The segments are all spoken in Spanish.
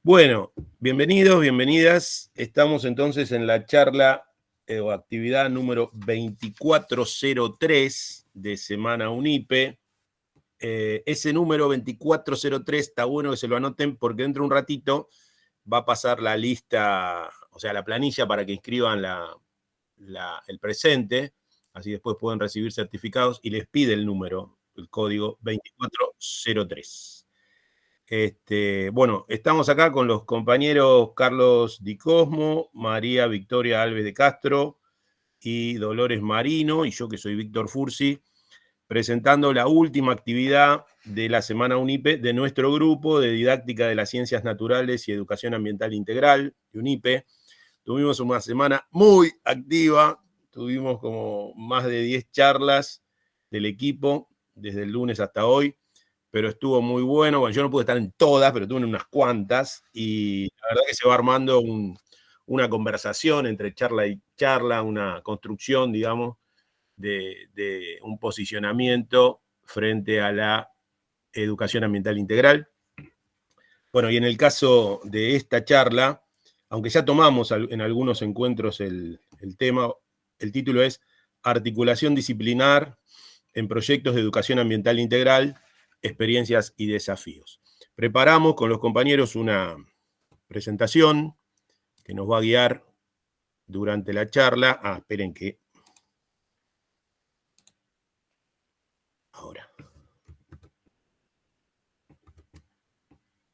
Bueno, bienvenidos, bienvenidas. Estamos entonces en la charla o actividad número 2403 de Semana UNIPE. Ese número 2403 está bueno que se lo anoten porque dentro de un ratito va a pasar la lista, o sea, la planilla para que inscriban el presente, así después pueden recibir certificados y les pide el número, el código 2403. Bueno, estamos acá con los compañeros Carlos Di Cosmo, María Victoria Alves de Castro y Dolores Marino, y yo que soy Víctor Fursi, presentando la última actividad de la Semana UNIPE de nuestro grupo de Didáctica de las Ciencias Naturales y Educación Ambiental Integral de UNIPE. Tuvimos una semana muy activa, tuvimos como más de 10 charlas del equipo desde el lunes hasta hoy, pero estuvo muy bueno. Bueno, yo no pude estar en todas, pero tuve en unas cuantas, y la verdad que se va armando una conversación entre charla y charla, una construcción, digamos, de un posicionamiento frente a la educación ambiental integral. Bueno, y en el caso de esta charla, aunque ya tomamos en algunos encuentros el tema, el título es Articulación disciplinar en proyectos de educación ambiental integral, experiencias y desafíos. Preparamos con los compañeros una presentación que nos va a guiar durante la charla. Esperen que... Ahora.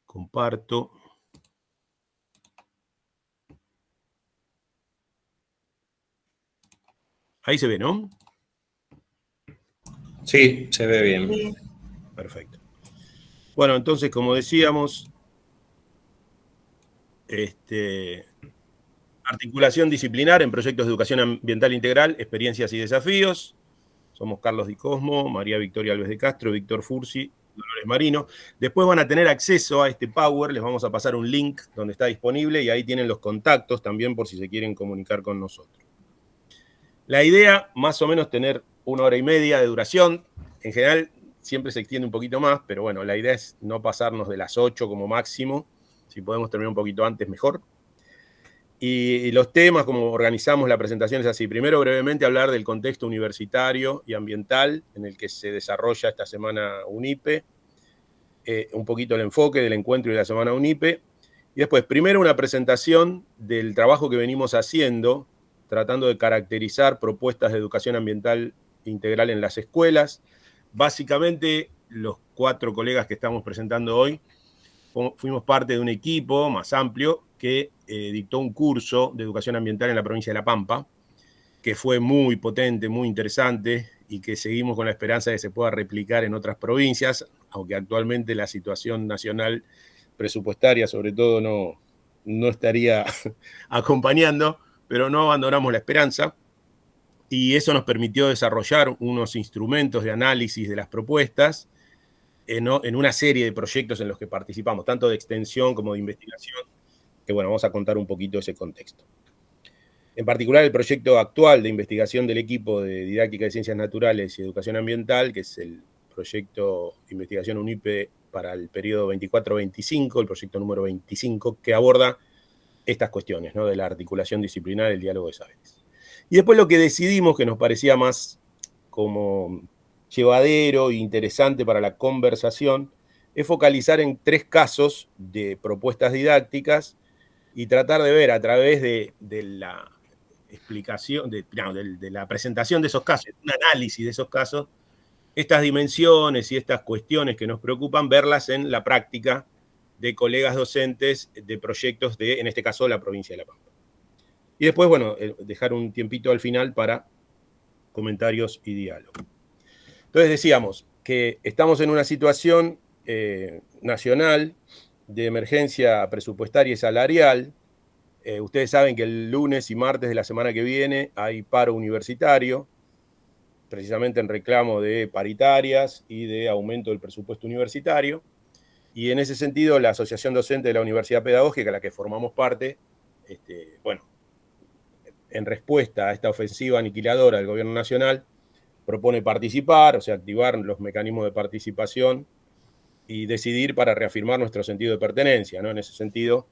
Comparto. Ahí se ve, ¿no? Sí, se ve bien. Perfecto. Bueno, entonces, como decíamos, articulación disciplinar en proyectos de educación ambiental integral, experiencias y desafíos. Somos Carlos Di Cosmo, María Victoria Alves de Castro, Víctor Fursi, Dolores Marino. Después van a tener acceso a este Power, les vamos a pasar un link donde está disponible y ahí tienen los contactos también por si se quieren comunicar con nosotros. La idea, más o menos, tener 1 hora y media de duración. En general, siempre se extiende un poquito más, pero bueno, la idea es no pasarnos de las 8 como máximo. Si podemos terminar un poquito antes, mejor. Y los temas, como organizamos la presentación, es así. Primero, brevemente, hablar del contexto universitario y ambiental en el que se desarrolla esta Semana UNIPE, un poquito el enfoque del encuentro y de la Semana UNIPE, y después, primero, una presentación del trabajo que venimos haciendo, tratando de caracterizar propuestas de educación ambiental integral en las escuelas. Básicamente, los 4 colegas que estamos presentando hoy fuimos parte de un equipo más amplio que dictó un curso de educación ambiental en la provincia de La Pampa, que fue muy potente, muy interesante, y que seguimos con la esperanza de que se pueda replicar en otras provincias, aunque actualmente la situación nacional presupuestaria, sobre todo, no estaría acompañando, pero no abandonamos la esperanza. Y eso nos permitió desarrollar unos instrumentos de análisis de las propuestas en una serie de proyectos en los que participamos, tanto de extensión como de investigación, que bueno, vamos a contar un poquito ese contexto. En particular, el proyecto actual de investigación del equipo de Didáctica de Ciencias Naturales y Educación Ambiental, que es el proyecto de investigación UNIPE para el periodo 24-25, el proyecto número 25, que aborda estas cuestiones, ¿no?, de la articulación disciplinar, el diálogo de saberes. Y después lo que decidimos, que nos parecía más como llevadero e interesante para la conversación, es focalizar en 3 casos de propuestas didácticas y tratar de ver a través de la explicación, de la presentación de esos casos, un análisis de esos casos, estas dimensiones y estas cuestiones que nos preocupan, verlas en la práctica de colegas docentes de proyectos de, en este caso, la provincia de La Pampa. Y después, bueno, dejar un tiempito al final para comentarios y diálogo. Entonces decíamos que estamos en una situación nacional de emergencia presupuestaria y salarial. Ustedes saben que el lunes y martes de la semana que viene hay paro universitario, precisamente en reclamo de paritarias y de aumento del presupuesto universitario. Y en ese sentido, la Asociación Docente de la Universidad Pedagógica, a la que formamos parte, bueno, en respuesta a esta ofensiva aniquiladora del gobierno nacional, propone participar, o sea, activar los mecanismos de participación y decidir para reafirmar nuestro sentido de pertenencia, ¿no? En ese sentido,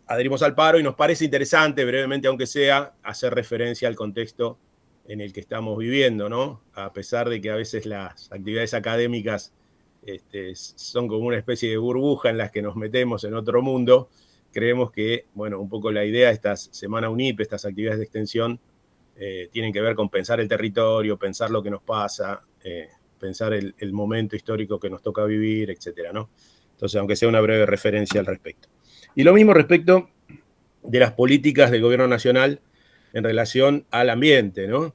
adherimos al paro y nos parece interesante, brevemente aunque sea, hacer referencia al contexto en el que estamos viviendo, ¿no? A pesar de que a veces las actividades académicas son como una especie de burbuja en las que nos metemos en otro mundo, creemos que, bueno, un poco la idea de esta Semana UNIP, estas actividades de extensión, tienen que ver con pensar el territorio, pensar lo que nos pasa, pensar el momento histórico que nos toca vivir, etcétera, ¿no? Entonces, aunque sea una breve referencia al respecto. Y lo mismo respecto de las políticas del gobierno nacional en relación al ambiente, ¿no?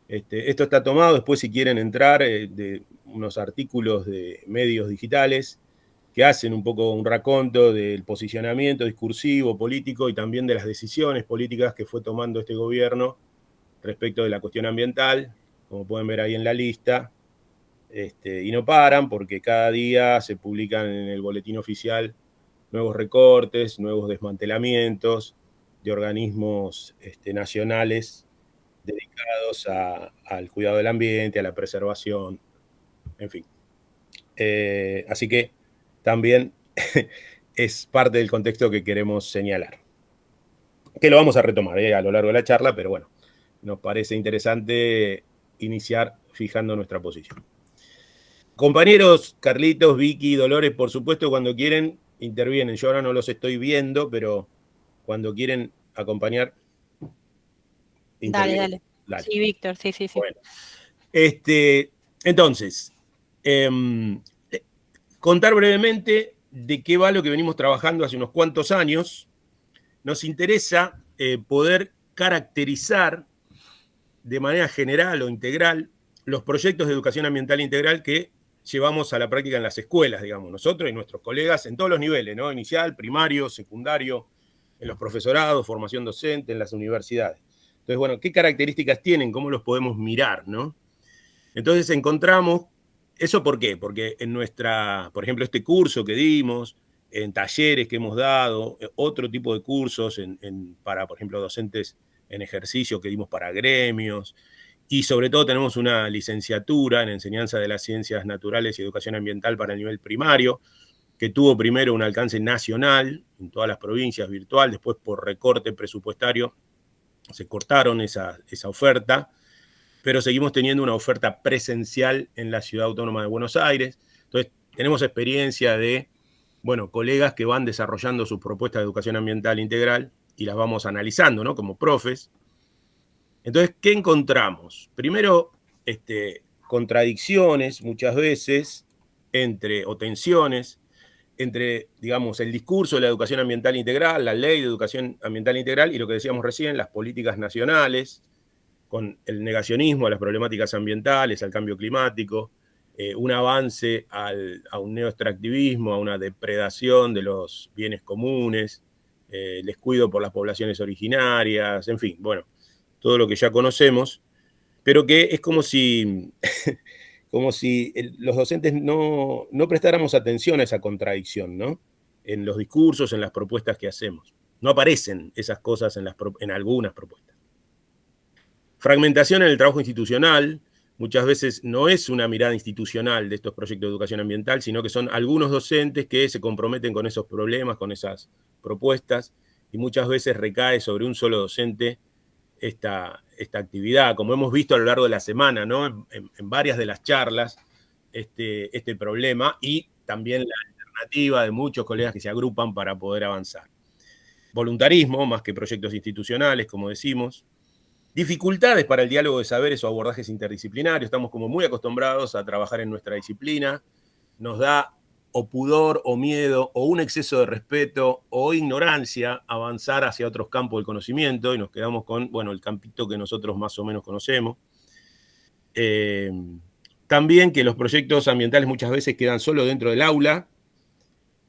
Esto está tomado, después si quieren entrar, de unos artículos de medios digitales que hacen un poco un raconto del posicionamiento discursivo, político y también de las decisiones políticas que fue tomando este gobierno respecto de la cuestión ambiental, como pueden ver ahí en la lista, y no paran porque cada día se publican en el boletín oficial nuevos recortes, nuevos desmantelamientos de organismos nacionales dedicados al cuidado del ambiente, a la preservación, en fin. Así que también es parte del contexto que queremos señalar. Que lo vamos a retomar a lo largo de la charla, pero bueno, nos parece interesante iniciar fijando nuestra posición. Compañeros, Carlitos, Vicky, Dolores, por supuesto, cuando quieren, intervienen. Yo ahora no los estoy viendo, pero cuando quieren acompañar, intervienen. Dale. Sí, Víctor, sí. Bueno, entonces, contar brevemente de qué va lo que venimos trabajando hace unos cuantos años. Nos interesa poder caracterizar de manera general o integral los proyectos de educación ambiental integral que llevamos a la práctica en las escuelas, digamos, nosotros y nuestros colegas en todos los niveles, ¿no? Inicial, primario, secundario, en los profesorados, formación docente, en las universidades. Entonces, bueno, ¿qué características tienen? ¿Cómo los podemos mirar, no? Entonces encontramos, ¿eso por qué? Porque en nuestra, por ejemplo, este curso que dimos, en talleres que hemos dado, otro tipo de cursos para, por ejemplo, docentes en ejercicio que dimos para gremios, y sobre todo tenemos una licenciatura en enseñanza de las ciencias naturales y educación ambiental para el nivel primario, que tuvo primero un alcance nacional en todas las provincias virtual, después por recorte presupuestario se cortaron esa oferta, pero seguimos teniendo una oferta presencial en la Ciudad Autónoma de Buenos Aires. Entonces, tenemos experiencia de, bueno, colegas que van desarrollando sus propuestas de educación ambiental integral y las vamos analizando, ¿no? Como profes. Entonces, ¿qué encontramos? Primero, contradicciones muchas veces o tensiones entre, digamos, el discurso de la educación ambiental integral, la ley de educación ambiental integral y lo que decíamos recién, las políticas nacionales, con el negacionismo a las problemáticas ambientales, al cambio climático, un avance a un neoextractivismo, a una depredación de los bienes comunes, el descuido por las poblaciones originarias, en fin, bueno, todo lo que ya conocemos, pero que es como si, los docentes no prestáramos atención a esa contradicción, ¿no? En los discursos, en las propuestas que hacemos. No aparecen esas cosas en algunas propuestas. Fragmentación en el trabajo institucional, muchas veces no es una mirada institucional de estos proyectos de educación ambiental, sino que son algunos docentes que se comprometen con esos problemas, con esas propuestas, y muchas veces recae sobre un solo docente esta actividad, como hemos visto a lo largo de la semana, ¿no? En varias de las charlas, este problema, y también la alternativa de muchos colegas que se agrupan para poder avanzar. Voluntarismo, más que proyectos institucionales, como decimos. Dificultades para el diálogo de saberes o abordajes interdisciplinarios. Estamos como muy acostumbrados a trabajar en nuestra disciplina. Nos da o pudor o miedo o un exceso de respeto o ignorancia avanzar hacia otros campos del conocimiento y nos quedamos con, bueno, el campito que nosotros más o menos conocemos. También que los proyectos ambientales muchas veces quedan solo dentro del aula,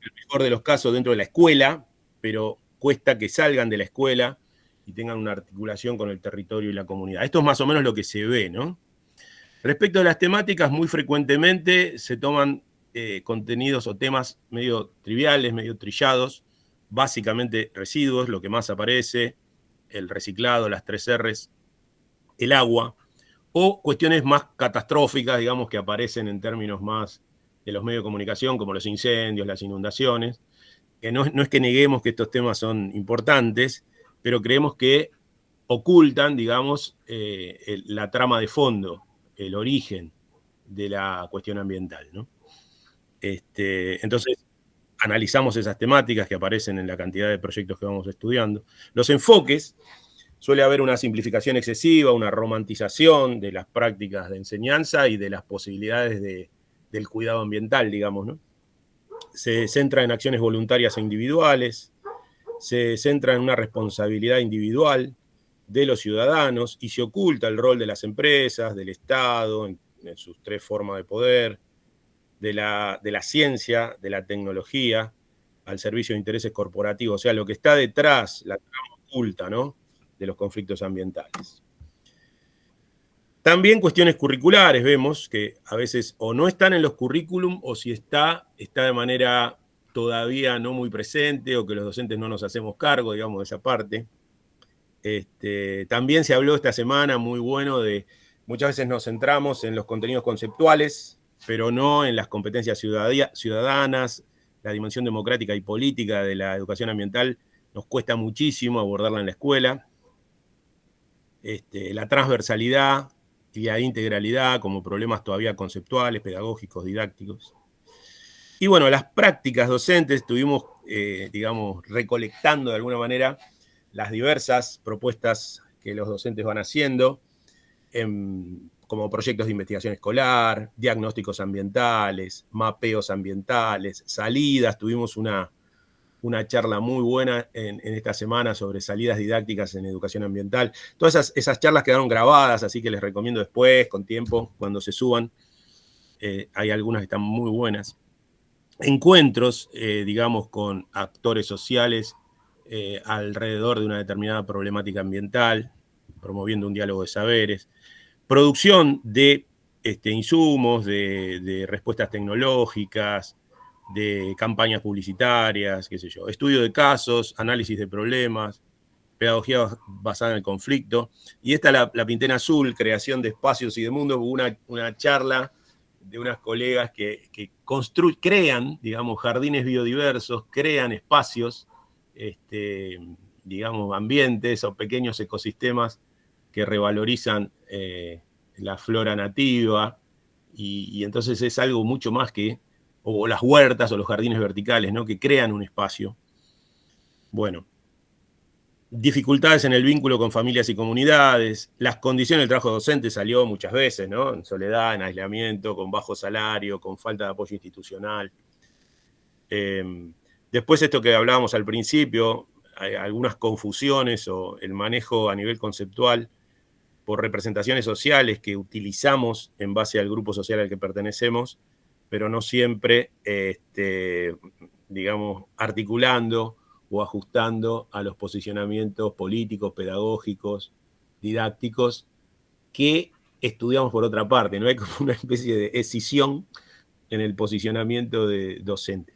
en el mejor de los casos dentro de la escuela, pero cuesta que salgan de la escuela y tengan una articulación con el territorio y la comunidad. Esto es más o menos lo que se ve, ¿no? Respecto a las temáticas, muy frecuentemente se toman contenidos o temas medio triviales, medio trillados, básicamente residuos, lo que más aparece, el reciclado, las 3 R's, el agua, o cuestiones más catastróficas, digamos, que aparecen en términos más de los medios de comunicación, como los incendios, las inundaciones. No es que neguemos que estos temas son importantes, pero creemos que ocultan, digamos, la trama de fondo, el origen de la cuestión ambiental, ¿no? Entonces, analizamos esas temáticas que aparecen en la cantidad de proyectos que vamos estudiando. Los enfoques, suele haber una simplificación excesiva, una romantización de las prácticas de enseñanza y de las posibilidades del cuidado ambiental, digamos, ¿no? Se centra en acciones voluntarias e individuales, se centra en una responsabilidad individual de los ciudadanos y se oculta el rol de las empresas, del Estado, en sus tres formas de poder, de la ciencia, de la tecnología, al servicio de intereses corporativos. O sea, lo que está detrás, la trama oculta, ¿no?, de los conflictos ambientales. También cuestiones curriculares, vemos que a veces o no están en los currículum o si está de manera todavía no muy presente o que los docentes no nos hacemos cargo, digamos, de esa parte. También se habló esta semana, muy bueno, de muchas veces nos centramos en los contenidos conceptuales, pero no en las competencias ciudadanas, la dimensión democrática y política de la educación ambiental nos cuesta muchísimo abordarla en la escuela. La transversalidad y la integralidad como problemas todavía conceptuales, pedagógicos, didácticos. Y bueno, las prácticas docentes estuvimos, digamos, recolectando de alguna manera las diversas propuestas que los docentes van haciendo, como proyectos de investigación escolar, diagnósticos ambientales, mapeos ambientales, salidas. Tuvimos una charla muy buena en esta semana sobre salidas didácticas en educación ambiental. Todas esas charlas quedaron grabadas, así que les recomiendo después, con tiempo, cuando se suban. Hay algunas que están muy buenas. Encuentros, digamos, con actores sociales alrededor de una determinada problemática ambiental, promoviendo un diálogo de saberes. Producción de insumos, de respuestas tecnológicas, de campañas publicitarias, qué sé yo, estudio de casos, análisis de problemas, pedagogía basada en el conflicto. Y esta la pinté en azul, creación de espacios y de mundos, una charla de unas colegas que crean, digamos, jardines biodiversos, crean espacios, digamos, ambientes o pequeños ecosistemas que revalorizan la flora nativa, y entonces es algo mucho más que, o las huertas o los jardines verticales, ¿no?, que crean un espacio. Bueno, dificultades en el vínculo con familias y comunidades, las condiciones del trabajo docente salió muchas veces, ¿no?, en soledad, en aislamiento, con bajo salario, con falta de apoyo institucional. Después esto que hablábamos al principio, hay algunas confusiones o el manejo a nivel conceptual por representaciones sociales que utilizamos en base al grupo social al que pertenecemos, pero no siempre, digamos, articulando o ajustando a los posicionamientos políticos, pedagógicos, didácticos, que estudiamos por otra parte, ¿no? Hay como una especie de escisión en el posicionamiento de docente.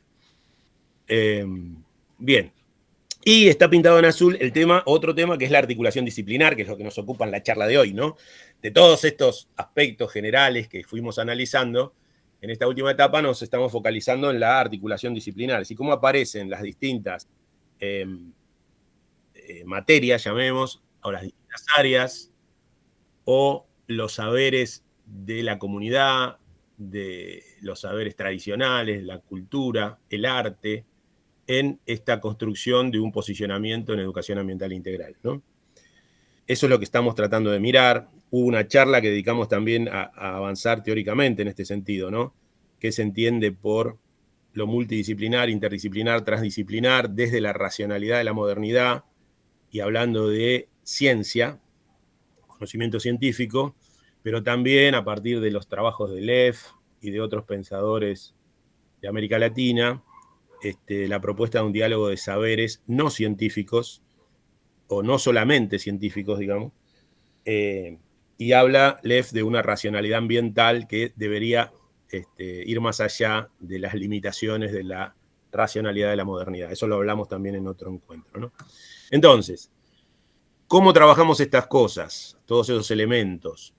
Bien. Y está pintado en azul otro tema que es la articulación disciplinar, que es lo que nos ocupa en la charla de hoy, ¿no? De todos estos aspectos generales que fuimos analizando, en esta última etapa nos estamos focalizando en la articulación disciplinar, y cómo aparecen las distintas materias, llamemos, o las distintas áreas, o los saberes de la comunidad, de los saberes tradicionales, la cultura, el arte, en esta construcción de un posicionamiento en educación ambiental integral, ¿no? Eso es lo que estamos tratando de mirar. Hubo una charla que dedicamos también a avanzar teóricamente en este sentido, ¿no? ¿Qué se entiende por lo multidisciplinar, interdisciplinar, transdisciplinar, desde la racionalidad de la modernidad y hablando de ciencia, conocimiento científico, pero también a partir de los trabajos de Lev y de otros pensadores de América Latina, la propuesta de un diálogo de saberes no científicos, o no solamente científicos, digamos, y habla Lev de una racionalidad ambiental que debería ir más allá de las limitaciones de la racionalidad de la modernidad. Eso lo hablamos también en otro encuentro, ¿no? Entonces, ¿cómo trabajamos estas cosas, todos esos elementos?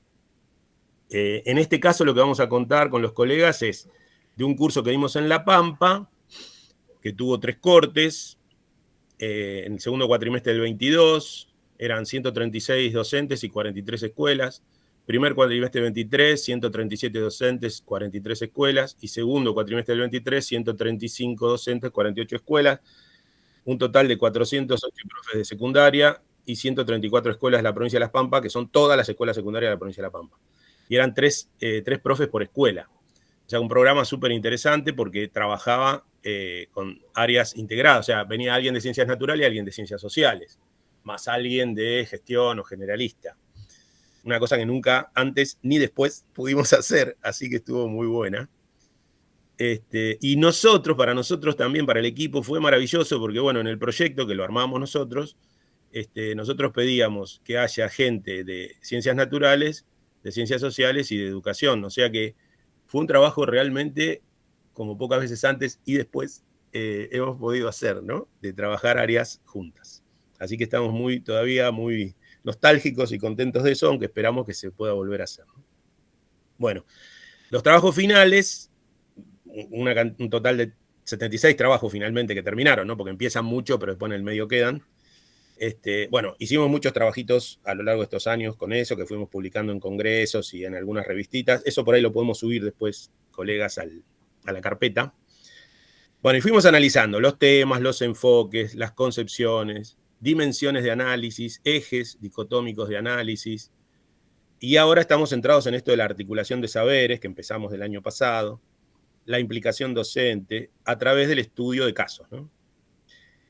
En este caso lo que vamos a contar con los colegas es de un curso que dimos en La Pampa, que tuvo 3 cortes, en el segundo cuatrimestre del 22, eran 136 docentes y 43 escuelas. Primer cuatrimestre del 23, 137 docentes, 43 escuelas. Y segundo cuatrimestre del 23, 135 docentes, 48 escuelas. Un total de 408 profes de secundaria y 134 escuelas de la provincia de Las Pampas, que son todas las escuelas secundarias de la provincia de La Pampa. Y eran tres profes por escuela. O sea, un programa súper interesante porque trabajaba con áreas integradas. O sea, venía alguien de ciencias naturales y alguien de ciencias sociales, más alguien de gestión o generalista. Una cosa que nunca antes ni después pudimos hacer, así que estuvo muy buena. Y nosotros, para nosotros también, para el equipo, fue maravilloso porque, bueno, en el proyecto que lo armamos nosotros, nosotros pedíamos que haya gente de ciencias naturales, de ciencias sociales y de educación. O sea que fue un trabajo realmente, como pocas veces antes y después hemos podido hacer, ¿no? De trabajar áreas juntas. Así que estamos todavía muy nostálgicos y contentos de eso, aunque esperamos que se pueda volver a hacer, ¿no? Bueno, los trabajos finales, un total de 76 trabajos finalmente que terminaron, ¿no? Porque empiezan mucho, pero después en el medio quedan. Bueno, hicimos muchos trabajitos a lo largo de estos años con eso, que fuimos publicando en congresos y en algunas revistitas. Eso por ahí lo podemos subir después, colegas, a la carpeta. Bueno, y fuimos analizando los temas, los enfoques, las concepciones, dimensiones de análisis, ejes dicotómicos de análisis. Y ahora estamos centrados en esto de la articulación de saberes, que empezamos del año pasado, la implicación docente, a través del estudio de casos, ¿no?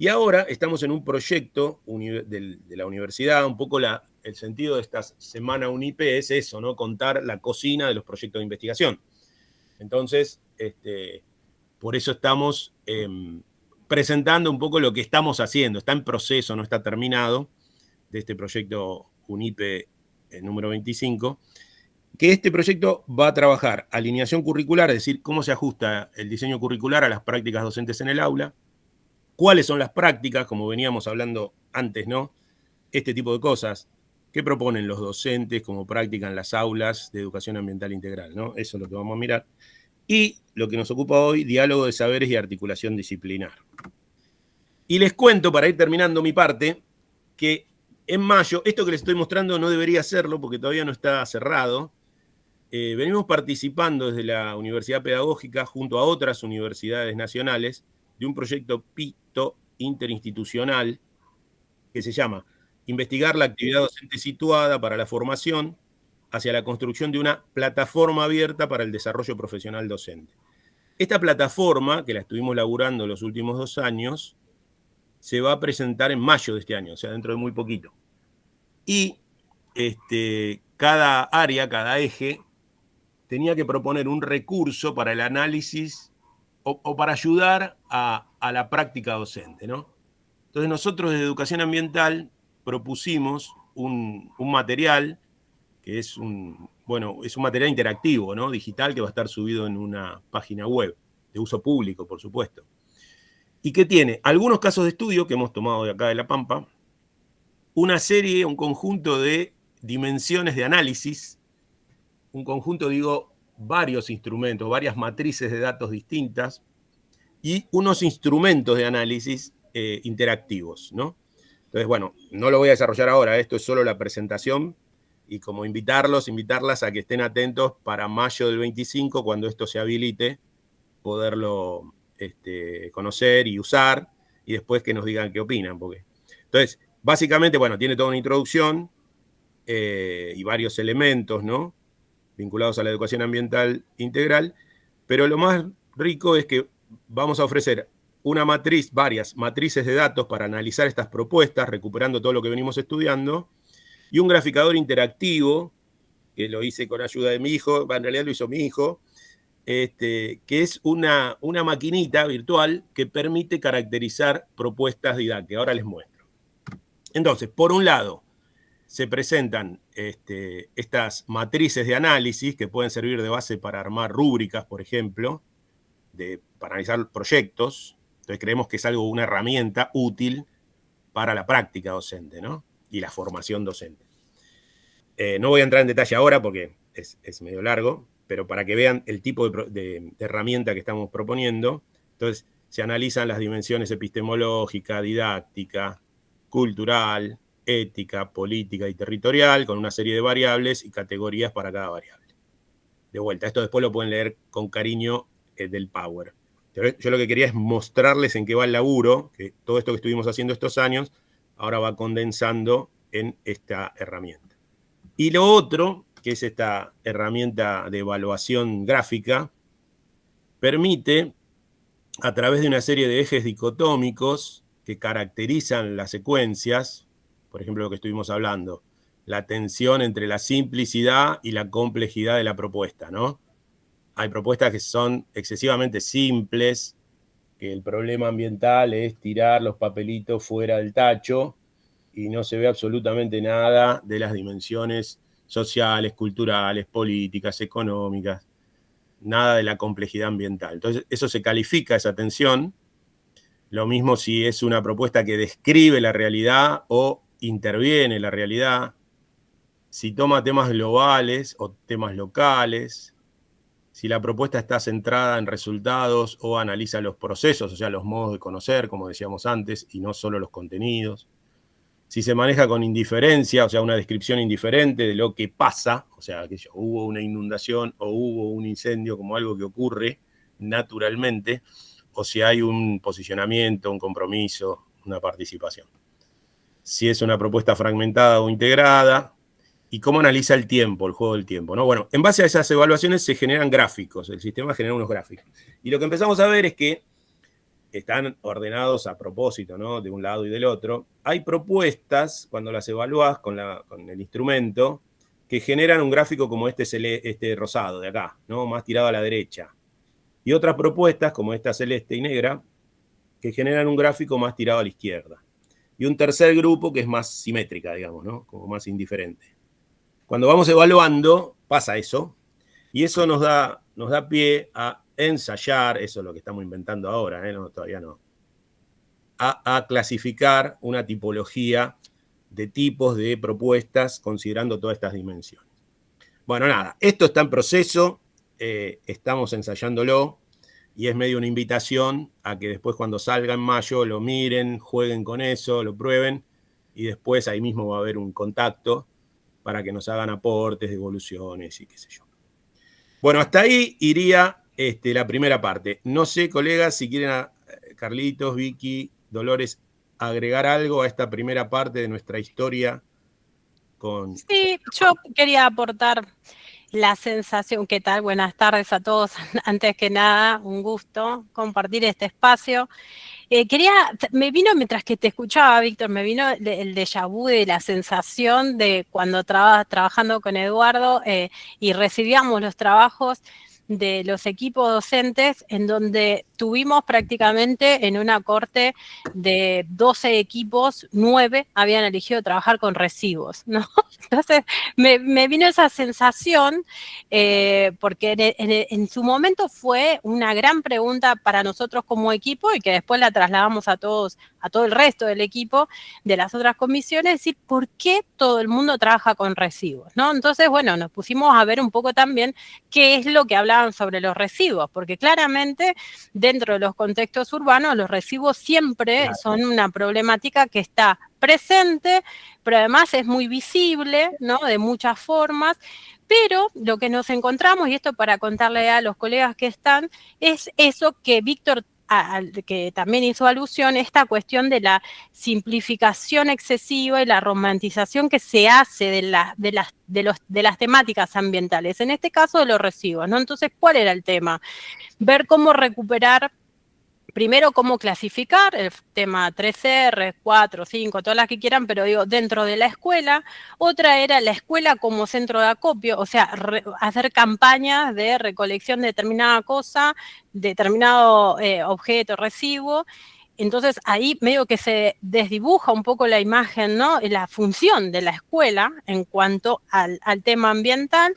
Y ahora estamos en un proyecto de la universidad, un poco el sentido de esta semana UNIPE es eso, ¿no? Contar la cocina de los proyectos de investigación. Entonces, por eso estamos presentando un poco lo que estamos haciendo. Está en proceso, no está terminado, de este proyecto UNIPE número 25, que este proyecto va a trabajar alineación curricular, es decir, cómo se ajusta el diseño curricular a las prácticas docentes en el aula, cuáles son las prácticas, como veníamos hablando antes, ¿no? Este tipo de cosas. ¿Qué proponen los docentes como práctica en las aulas de educación ambiental integral, ¿no? Eso es lo que vamos a mirar. Y lo que nos ocupa hoy, diálogo de saberes y articulación disciplinar. Y les cuento, para ir terminando mi parte, que en mayo, esto que les estoy mostrando no debería hacerlo porque todavía no está cerrado. Venimos participando desde la Universidad Pedagógica junto a otras universidades nacionales de un proyecto PITO interinstitucional que se llama Investigar la actividad docente situada para la formación hacia la construcción de una plataforma abierta para el desarrollo profesional docente. Esta plataforma, que la estuvimos laburando los últimos 2 años, se va a presentar en mayo de este año, o sea, dentro de muy poquito. Y cada área, cada eje, tenía que proponer un recurso para el análisis o para ayudar a la práctica docente, ¿no? Entonces nosotros desde Educación Ambiental propusimos un material que es un material interactivo, ¿no? Digital, que va a estar subido en una página web, de uso público, por supuesto. Y que tiene algunos casos de estudio que hemos tomado de acá de La Pampa, una serie, un conjunto de dimensiones de análisis, un conjunto, digo, varios instrumentos, varias matrices de datos distintas y unos instrumentos de análisis interactivos, ¿no? Entonces, bueno, no lo voy a desarrollar ahora, esto es solo la presentación y como invitarlas a que estén atentos para mayo del 25, cuando esto se habilite, poderlo conocer y usar y después que nos digan qué opinan. Entonces, básicamente, bueno, tiene toda una introducción y varios elementos, ¿no? Vinculados a la educación ambiental integral, pero lo más rico es que vamos a ofrecer varias matrices de datos para analizar estas propuestas, recuperando todo lo que venimos estudiando, y un graficador interactivo, que lo hice con ayuda de mi hijo, en realidad lo hizo mi hijo, que es una maquinita virtual que permite caracterizar propuestas didácticas. Ahora les muestro. Entonces, por un lado, se presentan estas matrices de análisis que pueden servir de base para armar rúbricas, por ejemplo, para analizar proyectos. Entonces creemos que es una herramienta útil para la práctica docente, ¿no? Y la formación docente. No voy a entrar en detalle ahora porque es medio largo. pero para que vean el tipo de herramienta que estamos proponiendo. Entonces, se analizan las dimensiones epistemológica, didáctica, cultural, ética, política y territorial, con una serie de variables y categorías para cada variable. De vuelta, esto después lo pueden leer con cariño del Power. Yo lo que quería es mostrarles en qué va el laburo, que todo esto que estuvimos haciendo estos años, ahora va condensando en esta herramienta. Y lo otro, que es esta herramienta de evaluación gráfica, permite, a través de una serie de ejes dicotómicos que caracterizan las secuencias, por ejemplo, lo que estuvimos hablando, la tensión entre la simplicidad y la complejidad de la propuesta, ¿no? Hay propuestas que son excesivamente simples, que el problema ambiental es tirar los papelitos fuera del tacho y no se ve absolutamente nada de las dimensiones sociales, culturales, políticas, económicas, nada de la complejidad ambiental. Entonces, eso se califica, esa tensión. Lo mismo si es una propuesta que describe la realidad o interviene en la realidad, si toma temas globales o temas locales, si la propuesta está centrada en resultados o analiza los procesos, o sea, los modos de conocer, como decíamos antes, y no solo los contenidos. Si se maneja con indiferencia, o sea, una descripción indiferente de lo que pasa, o sea, que hubo una inundación o hubo un incendio como algo que ocurre naturalmente, o si hay un posicionamiento, un compromiso, una participación. Si es una propuesta fragmentada o integrada, y cómo analiza el tiempo, el juego del tiempo, ¿no? Bueno, en base a esas evaluaciones se generan gráficos, el sistema genera unos gráficos. Y lo que empezamos a ver es que están ordenados a propósito, ¿no? De un lado y del otro. Hay propuestas, cuando las evalúas con el instrumento, que generan un gráfico como este rosado de acá, ¿no? Más tirado a la derecha. Y otras propuestas, como esta celeste y negra, que generan un gráfico más tirado a la izquierda. Y un tercer grupo que es más simétrica, digamos, ¿no? Como más indiferente. Cuando vamos evaluando, pasa eso, y eso nos da pie a ensayar, eso es lo que estamos inventando ahora, no, todavía no, a clasificar una tipología de tipos de propuestas considerando todas estas dimensiones. Bueno, nada, esto está en proceso, estamos ensayándolo, y es medio una invitación a que después cuando salga en mayo lo miren, jueguen con eso, lo prueben, y después ahí mismo va a haber un contacto para que nos hagan aportes, devoluciones y qué sé yo. Bueno, hasta ahí iría la primera parte. No sé, colegas, si quieren, Carlitos, Vicky, Dolores, agregar algo a esta primera parte de nuestra historia con... Sí, yo quería aportar la sensación. ¿Qué tal? Buenas tardes a todos. Antes que nada, un gusto compartir este espacio. Me vino, mientras que te escuchaba, Víctor, me vino el déjà vu de la sensación de cuando trabajando con Eduardo y recibíamos los trabajos de los equipos docentes, en donde tuvimos prácticamente en una corte de 12 equipos, 9 habían elegido trabajar con recibos, ¿no? Entonces me vino esa sensación porque en su momento fue una gran pregunta para nosotros como equipo y que después la trasladamos a todo el resto del equipo de las otras comisiones, es decir, ¿por qué todo el mundo trabaja con recibos? ¿No? Entonces, bueno, nos pusimos a ver un poco también qué es lo que hablaban sobre los recibos, porque claramente dentro de los contextos urbanos los recibos siempre son una problemática que está presente, pero además es muy visible, ¿no? De muchas formas. Pero lo que nos encontramos, y esto para contarle a los colegas que están, es eso que Víctor, que también hizo alusión, esta cuestión de la simplificación excesiva y la romantización que se hace de las temáticas ambientales, en este caso de los residuos, ¿no? Entonces, ¿cuál era el tema? Ver cómo recuperar. Primero, cómo clasificar, el tema 3R, 4, 5, todas las que quieran, pero digo, dentro de la escuela. Otra era la escuela como centro de acopio, o sea, hacer campañas de recolección de determinada cosa, determinado objeto, residuo. Entonces, ahí medio que se desdibuja un poco la imagen, ¿no? La función de la escuela en cuanto al tema ambiental.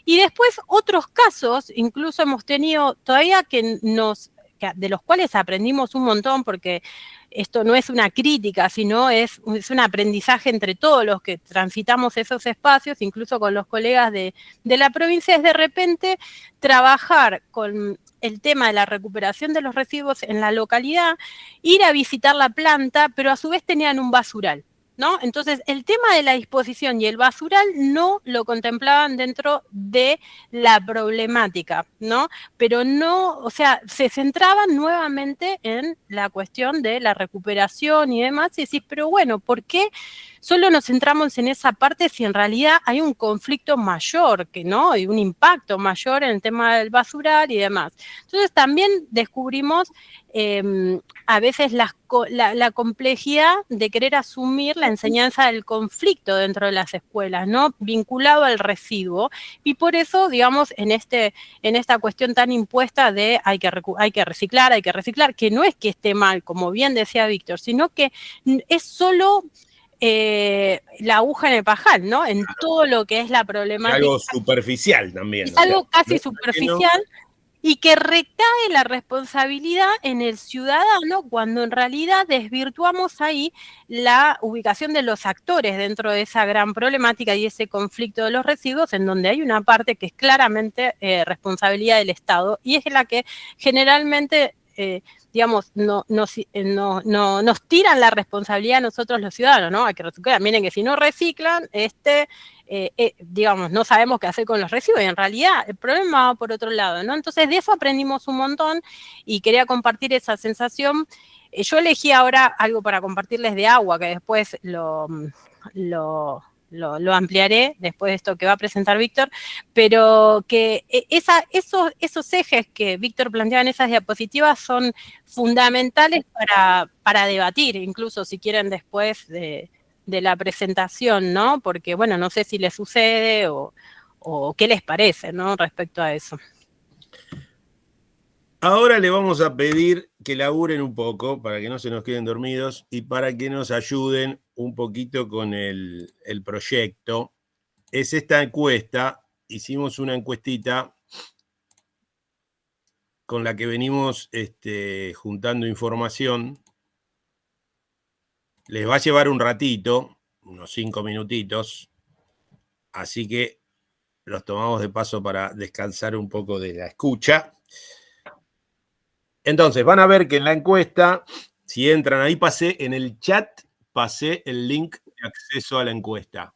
Y después, otros casos, incluso hemos tenido todavía que nos de los cuales aprendimos un montón, porque esto no es una crítica, sino es un aprendizaje entre todos los que transitamos esos espacios, incluso con los colegas de la provincia, es de repente trabajar con el tema de la recuperación de los residuos en la localidad, ir a visitar la planta, pero a su vez tenían un basural, ¿no? Entonces, el tema de la disposición y el basural no lo contemplaban dentro de la problemática, ¿no? Pero no, o sea, se centraban nuevamente en la cuestión de la recuperación y demás, y decís, pero bueno, ¿por qué solo nos centramos en esa parte si en realidad hay un conflicto mayor, que no, y un impacto mayor en el tema del basural y demás? Entonces, también descubrimos a veces la complejidad de querer asumir la enseñanza del conflicto dentro de las escuelas, ¿no? Vinculado al residuo. Y por eso, digamos, en esta cuestión tan impuesta de hay que reciclar, que no es que esté mal, como bien decía Víctor, sino que es solo la aguja en el pajar, ¿no? En todo lo que es la problemática. Es algo superficial también. Es algo casi superficial. Y que recae la responsabilidad en el ciudadano cuando en realidad desvirtuamos ahí la ubicación de los actores dentro de esa gran problemática y ese conflicto de los residuos, en donde hay una parte que es claramente responsabilidad del Estado y es la que generalmente digamos, nos tiran la responsabilidad a nosotros los ciudadanos, ¿no? Hay que reciclar. Miren que si no reciclan, digamos, no sabemos qué hacer con los residuos y en realidad el problema va por otro lado, ¿no? Entonces de eso aprendimos un montón y quería compartir esa sensación. Yo elegí ahora algo para compartirles de agua, que después lo ampliaré después de esto que va a presentar Víctor, pero que esos ejes que Víctor planteaba en esas diapositivas son fundamentales para debatir, incluso si quieren después de la presentación, ¿no? Porque, bueno, no sé si les sucede o qué les parece, ¿no? Respecto a eso. Ahora le vamos a pedir que laburen un poco para que no se nos queden dormidos y para que nos ayuden un poquito con el proyecto. Es esta encuesta, hicimos una encuestita con la que venimos juntando información. Les va a llevar un ratito, unos 5 minutitos, así que los tomamos de paso para descansar un poco de la escucha. Entonces, van a ver que en la encuesta, si entran ahí, en el chat pasé el link de acceso a la encuesta.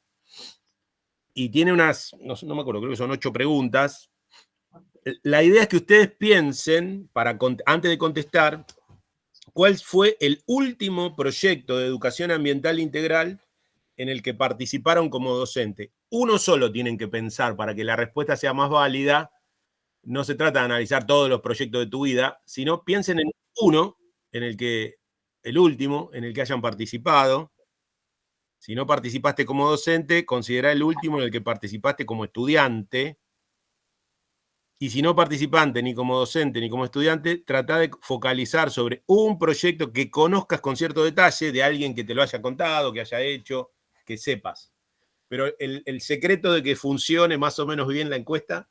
Y tiene unas, no me acuerdo, creo que son 8 preguntas. La idea es que ustedes piensen, antes de contestar, cuál fue el último proyecto de educación ambiental integral en el que participaron como docente. Uno solo tienen que pensar para que la respuesta sea más válida. No se trata de analizar todos los proyectos de tu vida, sino piensen en uno, el último, en el que hayan participado. Si no participaste como docente, considera el último en el que participaste como estudiante. Y si no participaste ni como docente ni como estudiante, trata de focalizar sobre un proyecto que conozcas con cierto detalle, de alguien que te lo haya contado, que haya hecho, que sepas. Pero el secreto de que funcione más o menos bien la encuesta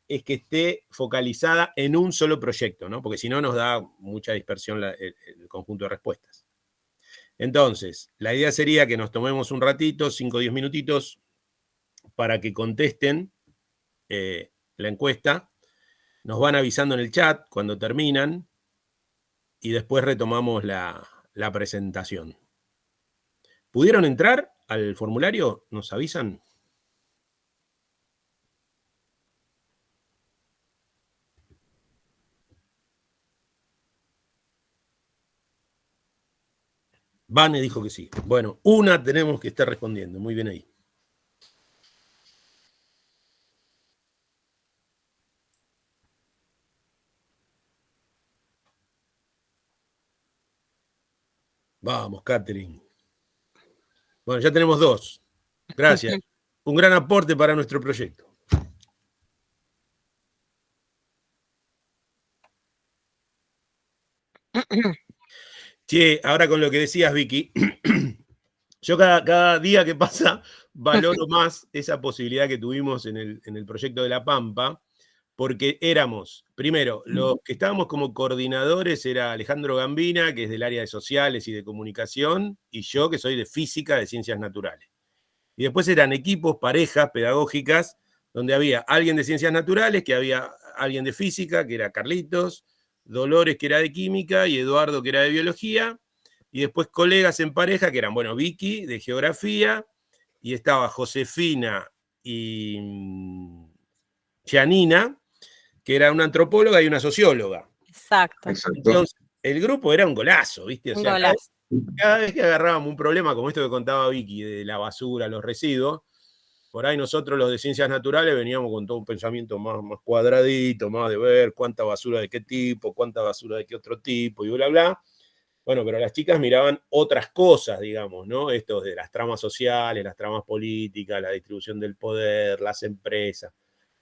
es que esté focalizada en un solo proyecto, ¿no? Porque si no nos da mucha dispersión el conjunto de respuestas. Entonces, la idea sería que nos tomemos un ratito, 5 o 10 minutitos, para que contesten la encuesta. Nos van avisando en el chat cuando terminan y después retomamos la presentación. ¿Pudieron entrar al formulario? ¿Nos avisan? Vane dijo que sí. Bueno, una tenemos que estar respondiendo. Muy bien ahí. Vamos, Catherine. Bueno, ya tenemos 2. Gracias. Un gran aporte para nuestro proyecto. Che, ahora con lo que decías, Vicky, yo cada día que pasa valoro más esa posibilidad que tuvimos en el proyecto de La Pampa, porque éramos, primero, los que estábamos como coordinadores era Alejandro Gambina, que es del área de sociales y de comunicación, y yo, que soy de física, de ciencias naturales. Y después eran equipos, parejas pedagógicas, donde había alguien de ciencias naturales, que había alguien de física, que era Carlitos, Dolores, que era de química, y Eduardo, que era de biología, y después colegas en pareja, que eran, bueno, Vicky, de geografía, y estaba Josefina y Gianina, que era una antropóloga y una socióloga. Exacto. Entonces, el grupo era un golazo, ¿viste? O Un sea, golazo. cada vez que agarrábamos un problema, como esto que contaba Vicky, de la basura, los residuos, por ahí nosotros los de ciencias naturales veníamos con todo un pensamiento más cuadradito, más de ver cuánta basura de qué tipo, cuánta basura de qué otro tipo, y bla, bla. Bueno, pero las chicas miraban otras cosas, digamos, ¿no? Esto de las tramas sociales, las tramas políticas, la distribución del poder, las empresas,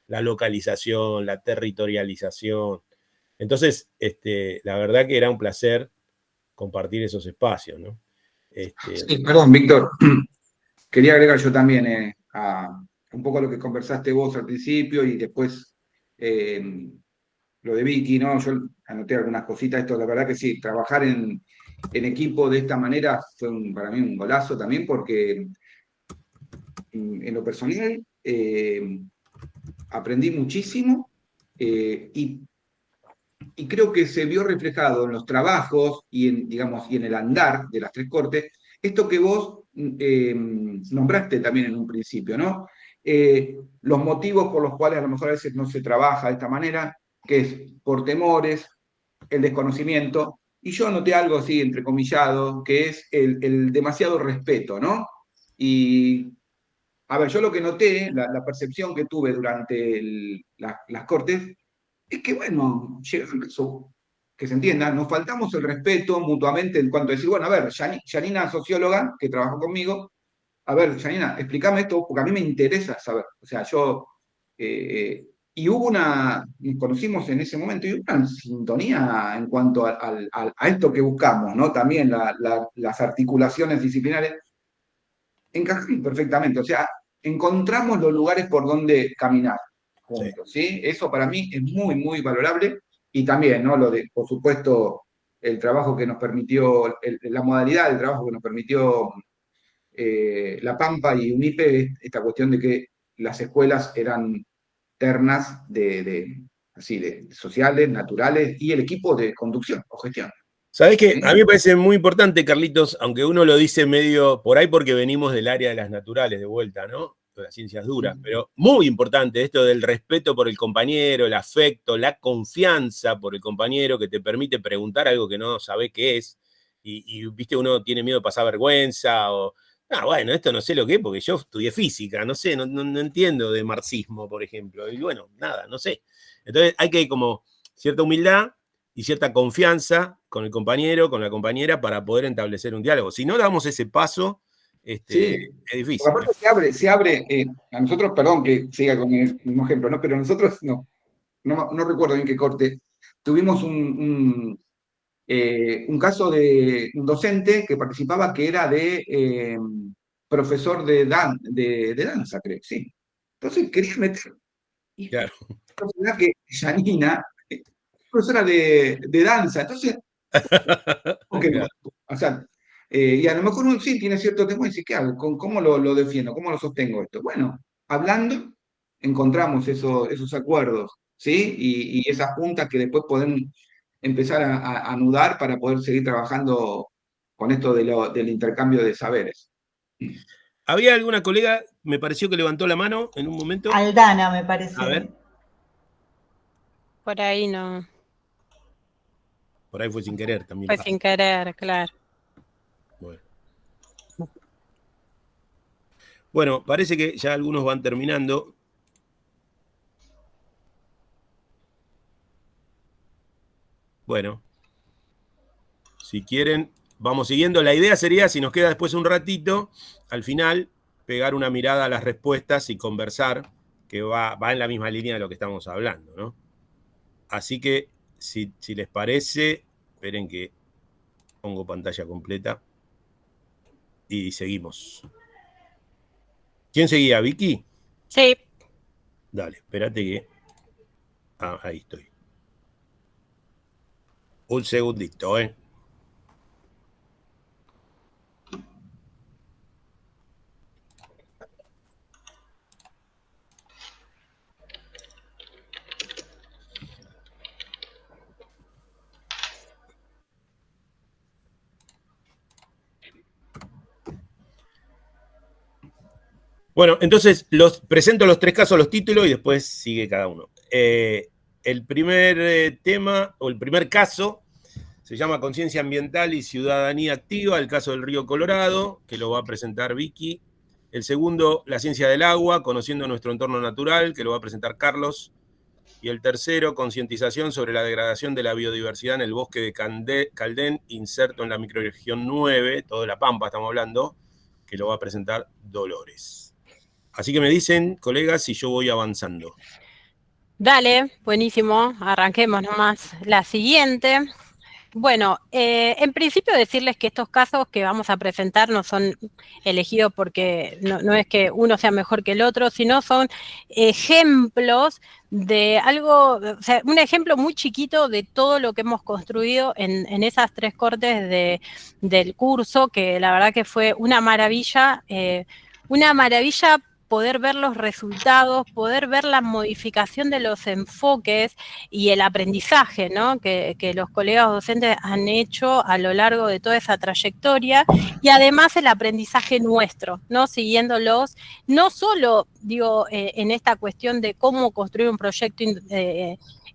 la localización, la territorialización. Entonces, la verdad que era un placer compartir esos espacios, ¿no? Sí, perdón, Víctor. Quería agregar yo también a un poco lo que conversaste vos al principio y después lo de Vicky, ¿no? Yo anoté algunas cositas, esto la verdad que sí, trabajar en equipo de esta manera fue para mí un golazo también porque en lo personal aprendí muchísimo y creo que se vio reflejado en los trabajos y digamos, y en el andar de las tres cortes, esto que vos nombraste también en un principio, ¿no? Los motivos por los cuales a lo mejor a veces no se trabaja de esta manera, que es por temores, el desconocimiento, y yo noté algo así, entrecomillado, que es el demasiado respeto, ¿no? Y, a ver, yo lo que noté, la percepción que tuve durante las cortes, es que, bueno, llega un caso que se entienda, nos faltamos el respeto mutuamente en cuanto a decir, bueno, a ver, Janina, socióloga, que trabajó conmigo, a ver, Janina, explícame esto, porque a mí me interesa saber. O sea, y hubo nos conocimos en ese momento, y hubo una sintonía en cuanto a esto que buscamos, ¿no? También las articulaciones disciplinares encajan perfectamente. O sea, encontramos los lugares por donde caminar juntos, ¿sí? Eso para mí es muy, muy valorable. Y también, ¿no? Por supuesto, el trabajo que nos permitió, la modalidad del trabajo que nos permitió La Pampa y UNIPE, esta cuestión de que las escuelas eran ternas así, de sociales, naturales, y el equipo de conducción o gestión. ¿Sabés qué? ¿Sí? A mí me parece muy importante, Carlitos, aunque uno lo dice medio por ahí porque venimos del área de las naturales de vuelta, ¿no? De las ciencias duras, pero muy importante esto del respeto por el compañero, el afecto, la confianza por el compañero que te permite preguntar algo que no sabés qué es, y viste, uno tiene miedo de pasar vergüenza, o, bueno, esto no sé lo que es porque yo estudié física, no sé, no entiendo de marxismo, por ejemplo, y bueno, nada, no sé. Entonces hay que como cierta humildad y cierta confianza con el compañero, con la compañera, para poder establecer un diálogo. Si no damos ese paso, Sí, es porque difícil. aparte se abre a nosotros, perdón que siga con el mismo ejemplo, ¿no? Pero nosotros, no recuerdo bien qué corte, tuvimos un caso de un docente que participaba que era de profesor de danza, creo, sí. Entonces quería meter, y Claro. la verdad que Janina, profesora de danza, entonces, ¿cómo que no? Claro. O sea, y a lo mejor uno sí tiene cierto temor y dice, ¿qué hago? ¿Cómo lo defiendo? ¿Cómo lo sostengo esto? Bueno, hablando, encontramos esos acuerdos, ¿sí? Y esas juntas que después pueden empezar a anudar para poder seguir trabajando con esto del intercambio de saberes. ¿Había alguna colega, me pareció que levantó la mano en un momento? Aldana, me A parece. ver, Por ahí no, por ahí fue sin querer también. fue sin querer, claro. Bueno, parece que ya algunos van terminando. Bueno, si quieren, vamos siguiendo. La idea sería, si nos queda después un ratito, al final, pegar una mirada a las respuestas y conversar, que va en la misma línea de lo que estamos hablando, ¿no? Así que, si les parece, esperen que pongo pantalla completa y seguimos. ¿Quién seguía? ¿Vicky? Sí. Dale, espérate que Ah, ahí estoy. Un segundito, ¿eh? Bueno, entonces presento los 3 casos, los títulos y después sigue cada uno. El primer tema o el primer caso se llama Conciencia Ambiental y Ciudadanía Activa, el caso del Río Colorado, que lo va a presentar Vicky. El segundo, La Ciencia del Agua, Conociendo Nuestro Entorno Natural, que lo va a presentar Carlos. Y el tercero, Concientización sobre la degradación de la biodiversidad en el bosque de Caldén, inserto en la microrregión 9, toda La Pampa estamos hablando, que lo va a presentar Dolores. Así que me dicen, colegas, si yo voy avanzando. Dale, buenísimo, arranquemos nomás. La siguiente. Bueno, en principio decirles que estos casos que vamos a presentar no son elegidos porque no es que uno sea mejor que el otro, sino son ejemplos de algo, o sea, un ejemplo muy chiquito de todo lo que hemos construido en esas 3 cortes del curso, que la verdad que fue una maravilla poder ver los resultados, poder ver la modificación de los enfoques y el aprendizaje, ¿no? que los colegas docentes han hecho a lo largo de toda esa trayectoria, y además el aprendizaje nuestro, ¿no? Siguiéndolos, no solo, digo, en esta cuestión de cómo construir un proyecto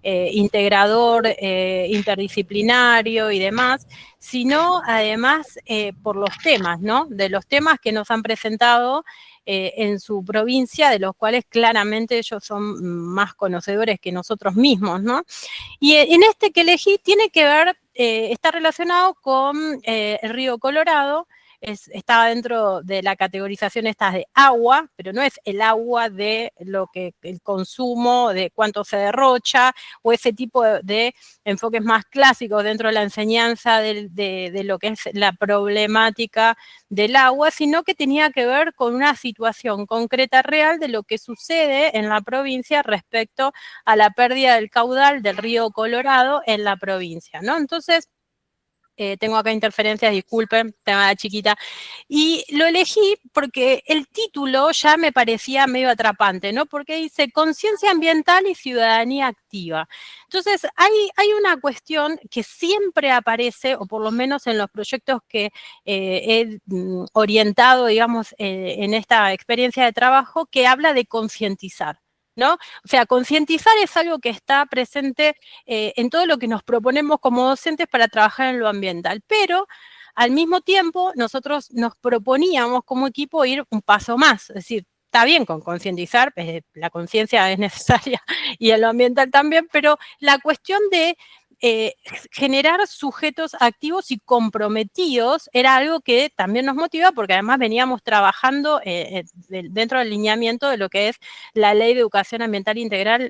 integrador, interdisciplinario y demás, sino además por los temas, ¿no? De los temas que nos han presentado en su provincia, de los cuales claramente ellos son más conocedores que nosotros mismos, ¿no? Y en este que elegí tiene que ver, está relacionado con el río Colorado. Estaba dentro de la categorización esta de agua, pero no es el agua de lo que el consumo, de cuánto se derrocha, o ese tipo de enfoques más clásicos dentro de la enseñanza de lo que es la problemática del agua, sino que tenía que ver con una situación concreta real de lo que sucede en la provincia respecto a la pérdida del caudal del río Colorado en la provincia, ¿no? Entonces, tengo acá interferencias, disculpen, tema chiquita. Y lo elegí porque el título ya me parecía medio atrapante, ¿no? Porque dice Conciencia Ambiental y Ciudadanía Activa. Entonces, hay una cuestión que siempre aparece, o por lo menos en los proyectos que he orientado, digamos, en esta experiencia de trabajo, que habla de concientizar, ¿no? O sea, concientizar es algo que está presente en todo lo que nos proponemos como docentes para trabajar en lo ambiental, pero al mismo tiempo nosotros nos proponíamos como equipo ir un paso más, es decir, está bien con concientizar, la conciencia es necesaria y en lo ambiental también, pero la cuestión de generar sujetos activos y comprometidos era algo que también nos motiva, porque además veníamos trabajando dentro del lineamiento de lo que es la Ley de Educación Ambiental Integral,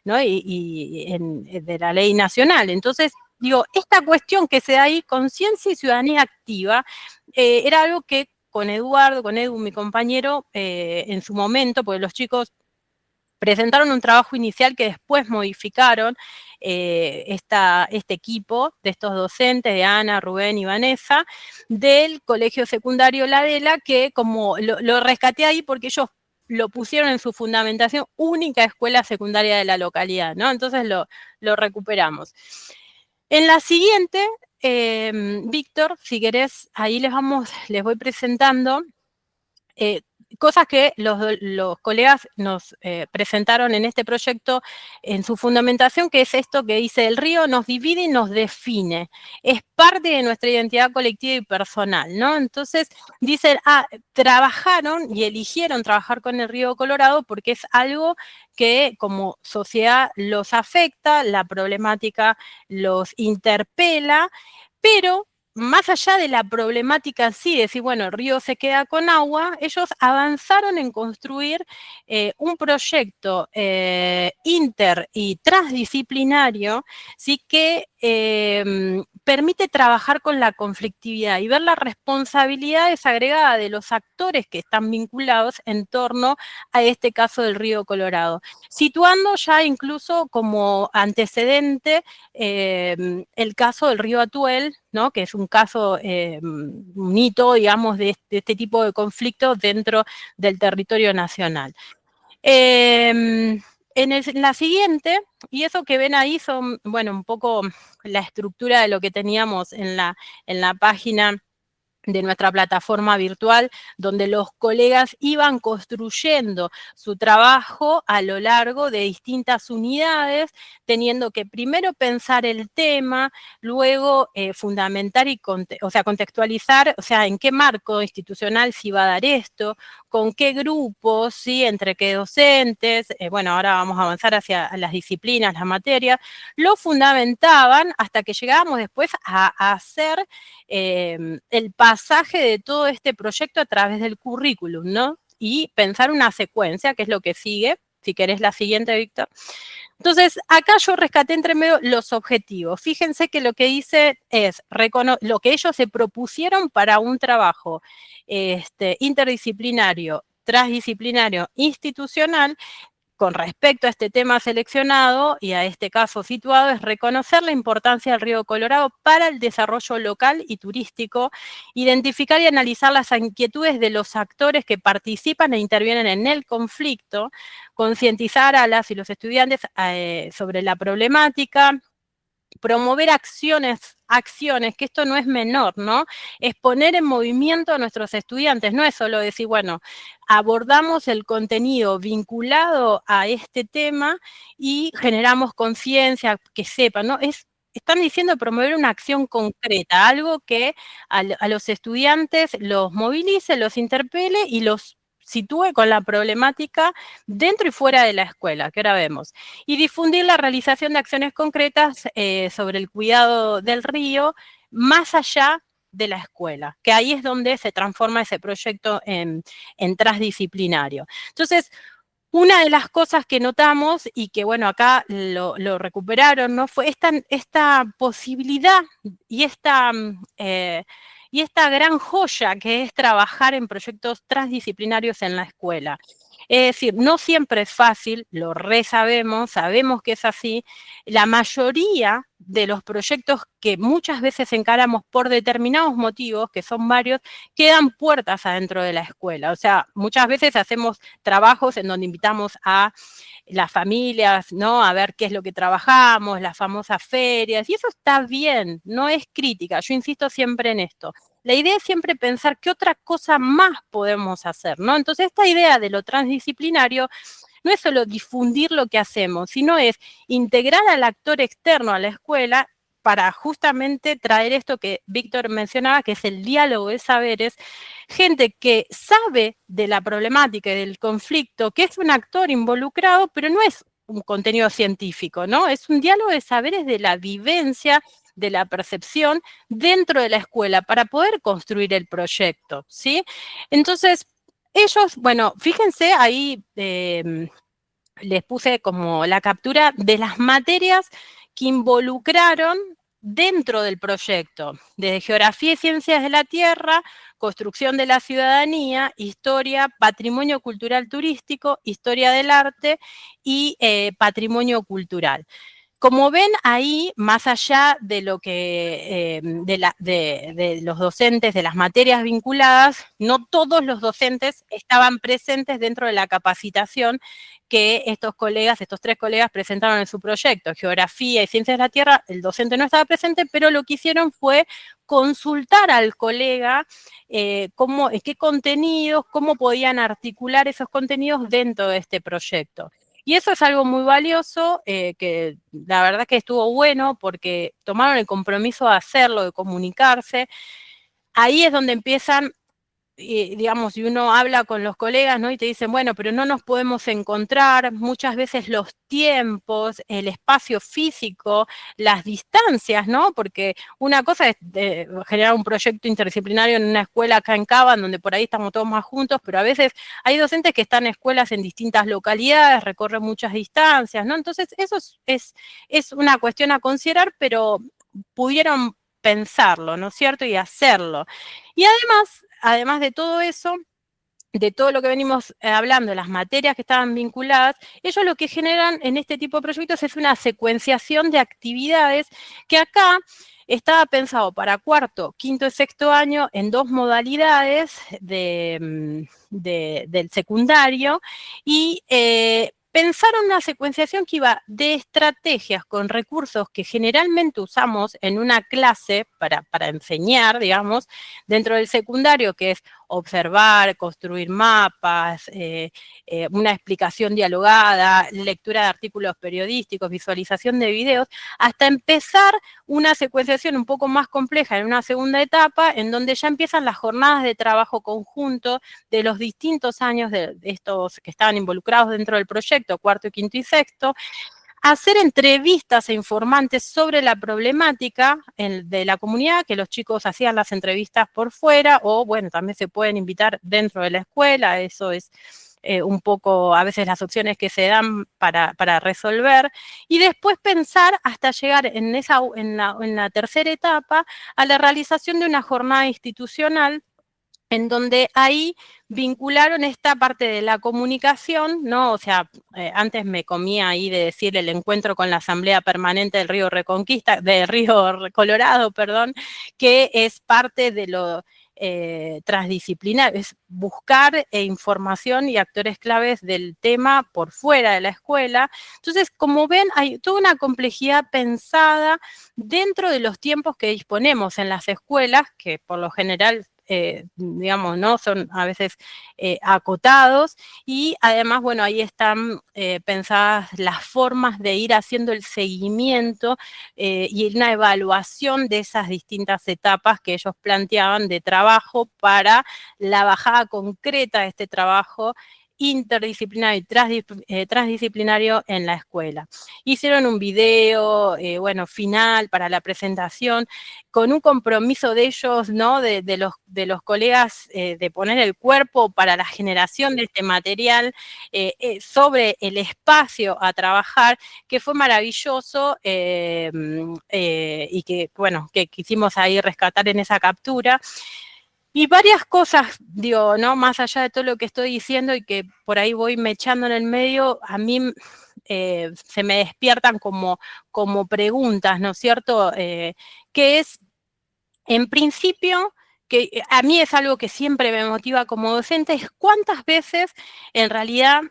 ¿no? De la ley nacional. Entonces, digo, esta cuestión que se da ahí, conciencia y ciudadanía activa, era algo que con Eduardo, con Edu, mi compañero, en su momento, porque los chicos presentaron un trabajo inicial que después modificaron este equipo de estos docentes, de Ana, Rubén y Vanessa, del Colegio Secundario La Adela, que como lo rescaté ahí porque ellos lo pusieron en su fundamentación, única escuela secundaria de la localidad, ¿no? Entonces lo recuperamos. En la siguiente, Víctor, si querés, ahí les voy presentando cosas que los colegas nos presentaron en este proyecto en su fundamentación, que es esto que dice: el río nos divide y nos define, es parte de nuestra identidad colectiva y personal, ¿no? Entonces dicen, trabajaron y eligieron trabajar con el río Colorado porque es algo que como sociedad los afecta, la problemática los interpela, pero más allá de la problemática en sí, decir, bueno, el río se queda con agua, ellos avanzaron en construir un proyecto inter y transdisciplinario, ¿sí? Que permite trabajar con la conflictividad y ver la responsabilidad desagregada de los actores que están vinculados en torno a este caso del río Colorado, situando ya incluso como antecedente el caso del río Atuel, ¿no? Que es un caso, un hito, digamos, de este tipo de conflictos dentro del territorio nacional. En la siguiente, y eso que ven ahí son, bueno, un poco la estructura de lo que teníamos en la página de nuestra plataforma virtual, donde los colegas iban construyendo su trabajo a lo largo de distintas unidades, teniendo que primero pensar el tema, luego fundamentar y contextualizar, o sea, en qué marco institucional se iba a dar esto, con qué grupos, ¿sí? Entre qué docentes, bueno, ahora vamos a avanzar hacia las disciplinas, las materias, lo fundamentaban hasta que llegábamos después a hacer el pasaje de todo este proyecto a través del currículum, ¿no? Y pensar una secuencia, que es lo que sigue. Si querés la siguiente, Víctor. Entonces, acá yo rescaté entre medio los objetivos. Fíjense que lo que dice es lo que ellos se propusieron para un trabajo interdisciplinario, transdisciplinario, institucional, con respecto a este tema seleccionado y a este caso situado, es reconocer la importancia del río Colorado para el desarrollo local y turístico, identificar y analizar las inquietudes de los actores que participan e intervienen en el conflicto, concientizar a las y los estudiantes sobre la problemática, promover acciones, que esto no es menor, ¿no? Es poner en movimiento a nuestros estudiantes, no es solo decir, bueno, abordamos el contenido vinculado a este tema y generamos conciencia, que sepan, ¿no? Están diciendo promover una acción concreta, algo que a los estudiantes los movilice, los interpele y los sitúe con la problemática dentro y fuera de la escuela, que ahora vemos. Y difundir la realización de acciones concretas sobre el cuidado del río, más allá de la escuela, que ahí es donde se transforma ese proyecto en transdisciplinario. Entonces, una de las cosas que notamos, y que bueno, acá lo recuperaron, ¿no? Fue esta posibilidad y esta gran joya que es trabajar en proyectos transdisciplinarios en la escuela. Es decir, no siempre es fácil, lo sabemos que es así. La mayoría de los proyectos que muchas veces encaramos por determinados motivos, que son varios, quedan puertas adentro de la escuela. O sea, muchas veces hacemos trabajos en donde invitamos a las familias, ¿no? A ver qué es lo que trabajamos, las famosas ferias, y eso está bien, no es crítica, yo insisto siempre en esto. La idea es siempre pensar qué otra cosa más podemos hacer, ¿no? Entonces, esta idea de lo transdisciplinario no es solo difundir lo que hacemos, sino es integrar al actor externo a la escuela para justamente traer esto que Víctor mencionaba, que es el diálogo de saberes, gente que sabe de la problemática y del conflicto, que es un actor involucrado, pero no es un contenido científico, ¿no? Es un diálogo de saberes de la vivencia, de la percepción dentro de la escuela para poder construir el proyecto, ¿sí? Entonces, ellos, bueno, fíjense ahí, les puse como la captura de las materias que involucraron dentro del proyecto, desde Geografía y Ciencias de la Tierra, Construcción de la Ciudadanía, Historia, Patrimonio Cultural Turístico, Historia del Arte y Patrimonio Cultural. Como ven ahí, más allá de lo que de los docentes de las materias vinculadas, no todos los docentes estaban presentes dentro de la capacitación que estos tres colegas presentaron en su proyecto. Geografía y Ciencias de la Tierra, el docente no estaba presente, pero lo que hicieron fue consultar al colega qué contenidos, cómo podían articular esos contenidos dentro de este proyecto. Y eso es algo muy valioso, que la verdad que estuvo bueno porque tomaron el compromiso de hacerlo, de comunicarse. Ahí es donde empiezan, digamos, y uno habla con los colegas, ¿no? Y te dicen, bueno, pero no nos podemos encontrar, muchas veces los tiempos, el espacio físico, las distancias, ¿no? Porque una cosa es generar un proyecto interdisciplinario en una escuela acá en Cava, donde por ahí estamos todos más juntos, pero a veces hay docentes que están en escuelas en distintas localidades, recorren muchas distancias, ¿no? Entonces, eso es una cuestión a considerar, pero pudieron pensarlo, ¿no es cierto? Y hacerlo. Y además de todo eso, de todo lo que venimos hablando, de las materias que estaban vinculadas, ellos lo que generan en este tipo de proyectos es una secuenciación de actividades que acá estaba pensado para cuarto, quinto y sexto año en 2 modalidades del secundario y pensaron una secuenciación que iba de estrategias con recursos que generalmente usamos en una clase para enseñar, digamos, dentro del secundario, que es observar, construir mapas, una explicación dialogada, lectura de artículos periodísticos, visualización de videos, hasta empezar una secuenciación un poco más compleja en una segunda etapa, en donde ya empiezan las jornadas de trabajo conjunto de los distintos años de estos que estaban involucrados dentro del proyecto, cuarto, quinto y sexto, hacer entrevistas e informantes sobre la problemática de la comunidad, que los chicos hacían las entrevistas por fuera, o bueno, también se pueden invitar dentro de la escuela, eso es un poco a veces las opciones que se dan para resolver, y después pensar hasta llegar en la tercera etapa a la realización de una jornada institucional en donde ahí vincularon esta parte de la comunicación, ¿no? O sea, antes me comía ahí de decir el encuentro con la Asamblea Permanente del Río Reconquista, del Río Colorado, perdón, que es parte de lo transdisciplinar, es buscar información y actores claves del tema por fuera de la escuela. Entonces, como ven, hay toda una complejidad pensada dentro de los tiempos que disponemos en las escuelas, que por lo general digamos, ¿no? Son a veces acotados y además, bueno, ahí están pensadas las formas de ir haciendo el seguimiento y una evaluación de esas distintas etapas que ellos planteaban de trabajo para la bajada concreta de este trabajo interdisciplinario y transdisciplinario en la escuela. Hicieron un video, bueno, final para la presentación, con un compromiso de ellos, ¿no? De los colegas de poner el cuerpo para la generación de este material sobre el espacio a trabajar, que fue maravilloso y que, bueno, que quisimos ahí rescatar en esa captura. Y varias cosas, digo, ¿no? Más allá de todo lo que estoy diciendo y que por ahí voy mechando en el medio, a mí se me despiertan como preguntas, ¿no es cierto? Que es, en principio, que a mí es algo que siempre me motiva como docente, es cuántas veces en realidad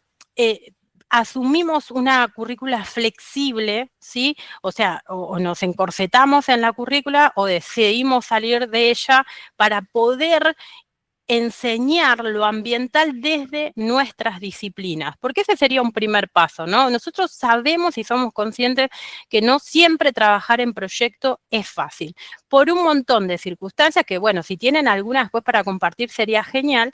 asumimos una currícula flexible, ¿sí? O sea, o nos encorsetamos en la currícula o decidimos salir de ella para poder enseñar lo ambiental desde nuestras disciplinas, porque ese sería un primer paso, ¿no? Nosotros sabemos y somos conscientes que no siempre trabajar en proyecto es fácil, por un montón de circunstancias que, bueno, si tienen algunas después para compartir sería genial,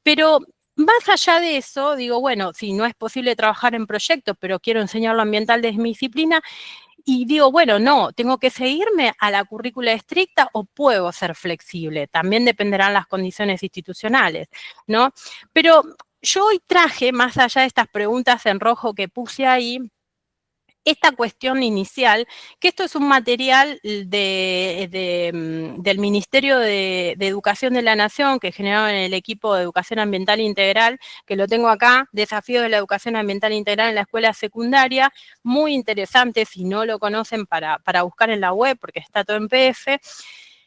pero más allá de eso, digo, bueno, si no es posible trabajar en proyectos, pero quiero enseñar lo ambiental desde mi disciplina, y digo, bueno, no, ¿tengo que seguirme a la currícula estricta o puedo ser flexible? También dependerán las condiciones institucionales, ¿no? Pero yo hoy traje, más allá de estas preguntas en rojo que puse ahí, esta cuestión inicial, que esto es un material del Ministerio de Educación de la Nación, que generaron en el equipo de Educación Ambiental Integral, que lo tengo acá, Desafíos de la Educación Ambiental Integral en la Escuela Secundaria, muy interesante, si no lo conocen, para buscar en la web, porque está todo en PDF,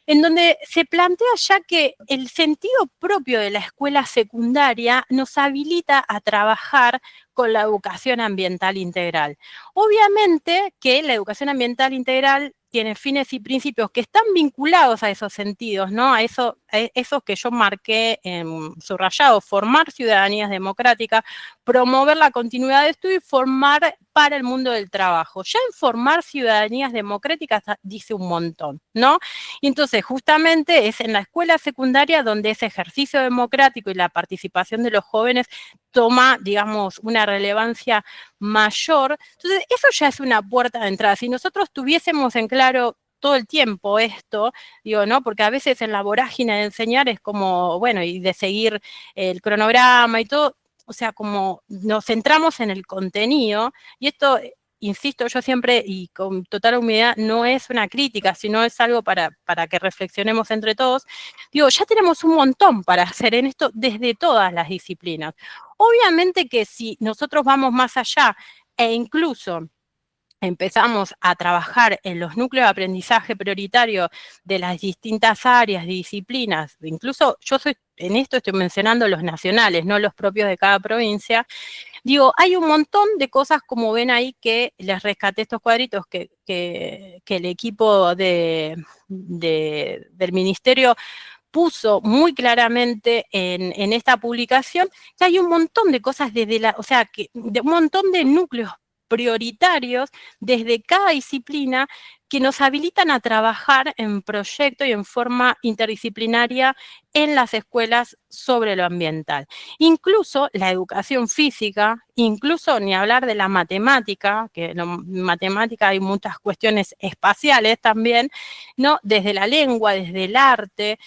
en donde se plantea ya que el sentido propio de la escuela secundaria nos habilita a trabajar con la educación ambiental integral. Obviamente que la educación ambiental integral tiene fines y principios que están vinculados a esos sentidos, ¿no? A esos que yo marqué en subrayado, formar ciudadanías democráticas, promover la continuidad de estudio y formar para el mundo del trabajo. Ya en formar ciudadanías democráticas dice un montón, ¿no? Y entonces justamente es en la escuela secundaria donde ese ejercicio democrático y la participación de los jóvenes toma, digamos, una relevancia mayor. Entonces, eso ya es una puerta de entrada. Si nosotros tuviésemos en claro todo el tiempo esto, digo, ¿no? Porque a veces en la vorágine de enseñar es como, bueno, y de seguir el cronograma y todo, o sea, como nos centramos en el contenido, y esto insisto yo siempre, y con total humildad, no es una crítica, sino es algo para que reflexionemos entre todos, digo, ya tenemos un montón para hacer en esto desde todas las disciplinas. Obviamente que si nosotros vamos más allá e incluso empezamos a trabajar en los núcleos de aprendizaje prioritario de las distintas áreas, disciplinas, incluso yo en esto estoy mencionando los nacionales, no los propios de cada provincia, digo, hay un montón de cosas, como ven ahí, que les rescaté estos cuadritos que el equipo del ministerio puso muy claramente en esta publicación, que hay un montón de cosas o sea, de un montón de núcleos prioritarios desde cada disciplina que nos habilitan a trabajar en proyecto y en forma interdisciplinaria en las escuelas sobre lo ambiental. Incluso la educación física, incluso ni hablar de la matemática, que en matemática hay muchas cuestiones espaciales también, ¿no? Desde la lengua, desde el arte,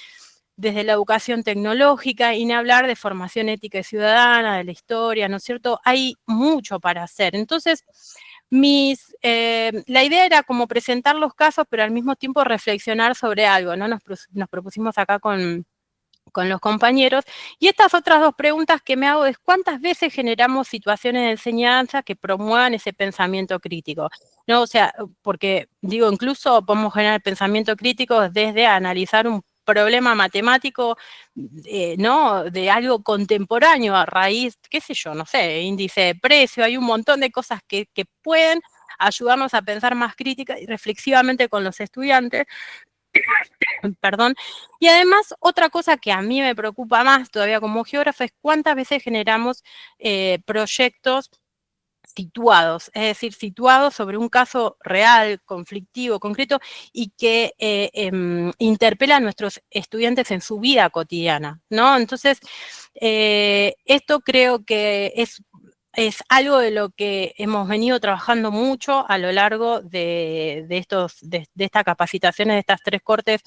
desde la educación tecnológica, y ni hablar de formación ética y ciudadana, de la historia, ¿no es cierto? Hay mucho para hacer. Entonces, la idea era como presentar los casos, pero al mismo tiempo reflexionar sobre algo, ¿no? Nos propusimos acá con los compañeros, y estas otras dos preguntas que me hago es ¿cuántas veces generamos situaciones de enseñanza que promuevan ese pensamiento crítico? ¿No? O sea, porque digo, incluso podemos generar pensamiento crítico desde analizar un problema matemático, ¿no? De algo contemporáneo a raíz, qué sé yo, no sé, índice de precio, hay un montón de cosas que pueden ayudarnos a pensar más crítica y reflexivamente con los estudiantes. Perdón. Y además, otra cosa que a mí me preocupa más todavía como geógrafa es cuántas veces generamos proyectos situados, es decir, situados sobre un caso real, conflictivo, concreto, y que interpela a nuestros estudiantes en su vida cotidiana, ¿no? Entonces, esto creo que es algo de lo que hemos venido trabajando mucho a lo largo de estas capacitaciones, de estas 3 cortes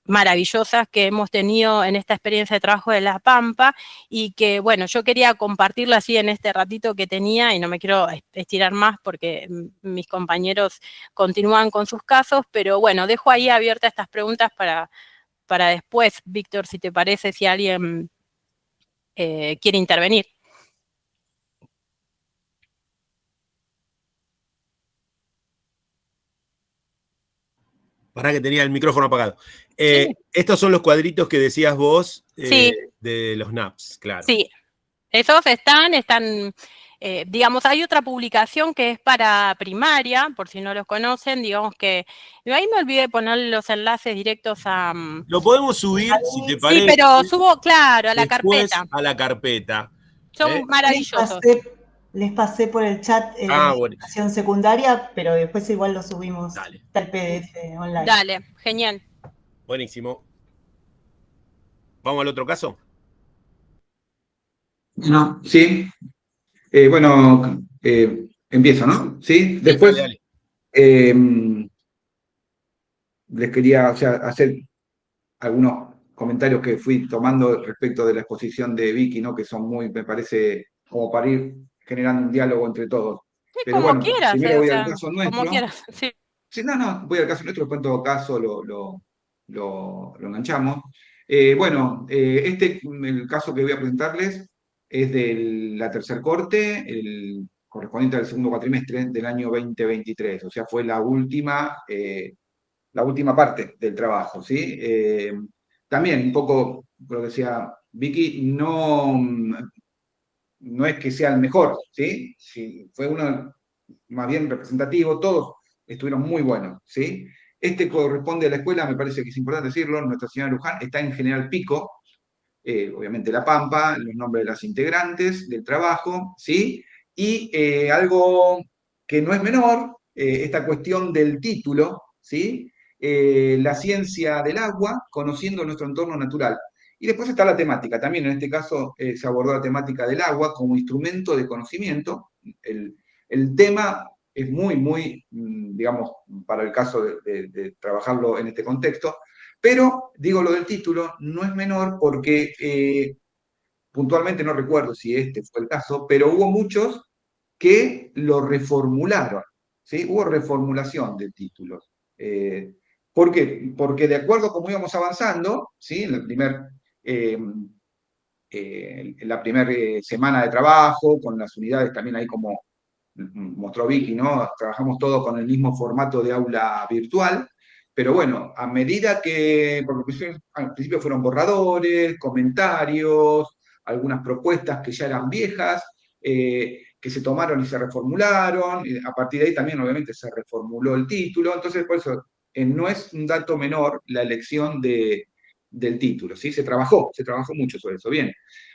maravillosas que hemos tenido en esta experiencia de trabajo de La Pampa, y que, bueno, yo quería compartirla así en este ratito que tenía, y no me quiero estirar más porque mis compañeros continúan con sus casos, pero bueno, dejo ahí abiertas estas preguntas para después, Víctor, si te parece, si alguien quiere intervenir. Para que tenía el micrófono apagado. Sí. Estos son los cuadritos que decías vos Sí. de los NAPS, claro. Sí, esos están, digamos, hay otra publicación que es para primaria, por si no los conocen, digamos que, ahí me olvidé de poner los enlaces directos a... Lo podemos subir, si te parece. Sí, pero subo, claro, a la después carpeta. A la carpeta. Son maravillosos. Les pasé por el chat la educación secundaria, pero después igual lo subimos al PDF online. Dale, genial. Buenísimo. ¿Vamos al otro caso? No, sí. Bueno, empiezo, ¿no? Sí. Después Dale. les quería, o sea, hacer algunos comentarios que fui tomando respecto de la exposición de Vicky, ¿no? Que son muy, me parece, como para ir generando un diálogo entre todos. Sí, pero como bueno, quieras, primero voy al caso nuestro. Como quieras, sí. Sí, no, voy al caso nuestro, después en todo caso lo enganchamos. Bueno, el caso que voy a presentarles es de la tercer corte, el correspondiente al segundo cuatrimestre del año 2023, o sea, fue la última parte del trabajo, ¿sí? También, un poco lo que decía Vicky, no es que sea el mejor, ¿sí? Sí, fue uno más bien representativo, todos estuvieron muy buenos, ¿sí? Este corresponde a la escuela, me parece que es importante decirlo, Nuestra Señora de Luján, está en General Pico, obviamente La Pampa, los nombres de las integrantes del trabajo, ¿sí? Y algo que no es menor, esta cuestión del título, ¿sí? La ciencia del agua, conociendo nuestro entorno natural. Y después está la temática, también en este caso se abordó la temática del agua como instrumento de conocimiento. El tema es muy, digamos, para el caso de trabajarlo en este contexto, pero digo lo del título, no es menor porque puntualmente no recuerdo si este fue el caso, pero hubo muchos que lo reformularon, ¿sí? Hubo reformulación de títulos. ¿Por qué? Porque de acuerdo a cómo íbamos avanzando, ¿sí? En la primera semana de trabajo, con las unidades también ahí como mostró Vicky, ¿no? Trabajamos todos con el mismo formato de aula virtual, pero bueno, a medida que, porque al principio fueron borradores, comentarios, algunas propuestas que ya eran viejas, que se tomaron y se reformularon, y a partir de ahí también obviamente se reformuló el título, entonces por eso no es un dato menor la elección del título, ¿sí? Se trabajó mucho sobre eso, bien.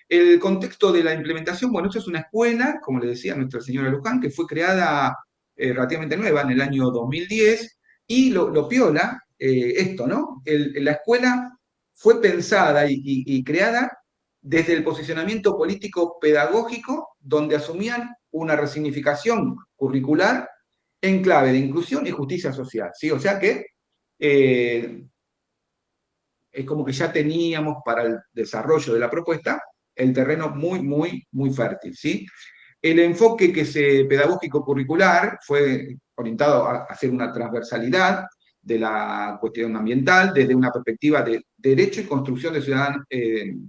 El contexto de la implementación, bueno, esto es una escuela, como le decía Nuestra Señora Luján, que fue creada relativamente nueva en el año 2010, y lo piola, esto, ¿no? La escuela fue pensada y creada desde el posicionamiento político pedagógico, donde asumían una resignificación curricular en clave de inclusión y justicia social, ¿sí? O sea que es como que ya teníamos para el desarrollo de la propuesta el terreno muy fértil, ¿sí? El enfoque pedagógico curricular fue orientado a hacer una transversalidad de la cuestión ambiental desde una perspectiva de derecho y construcción de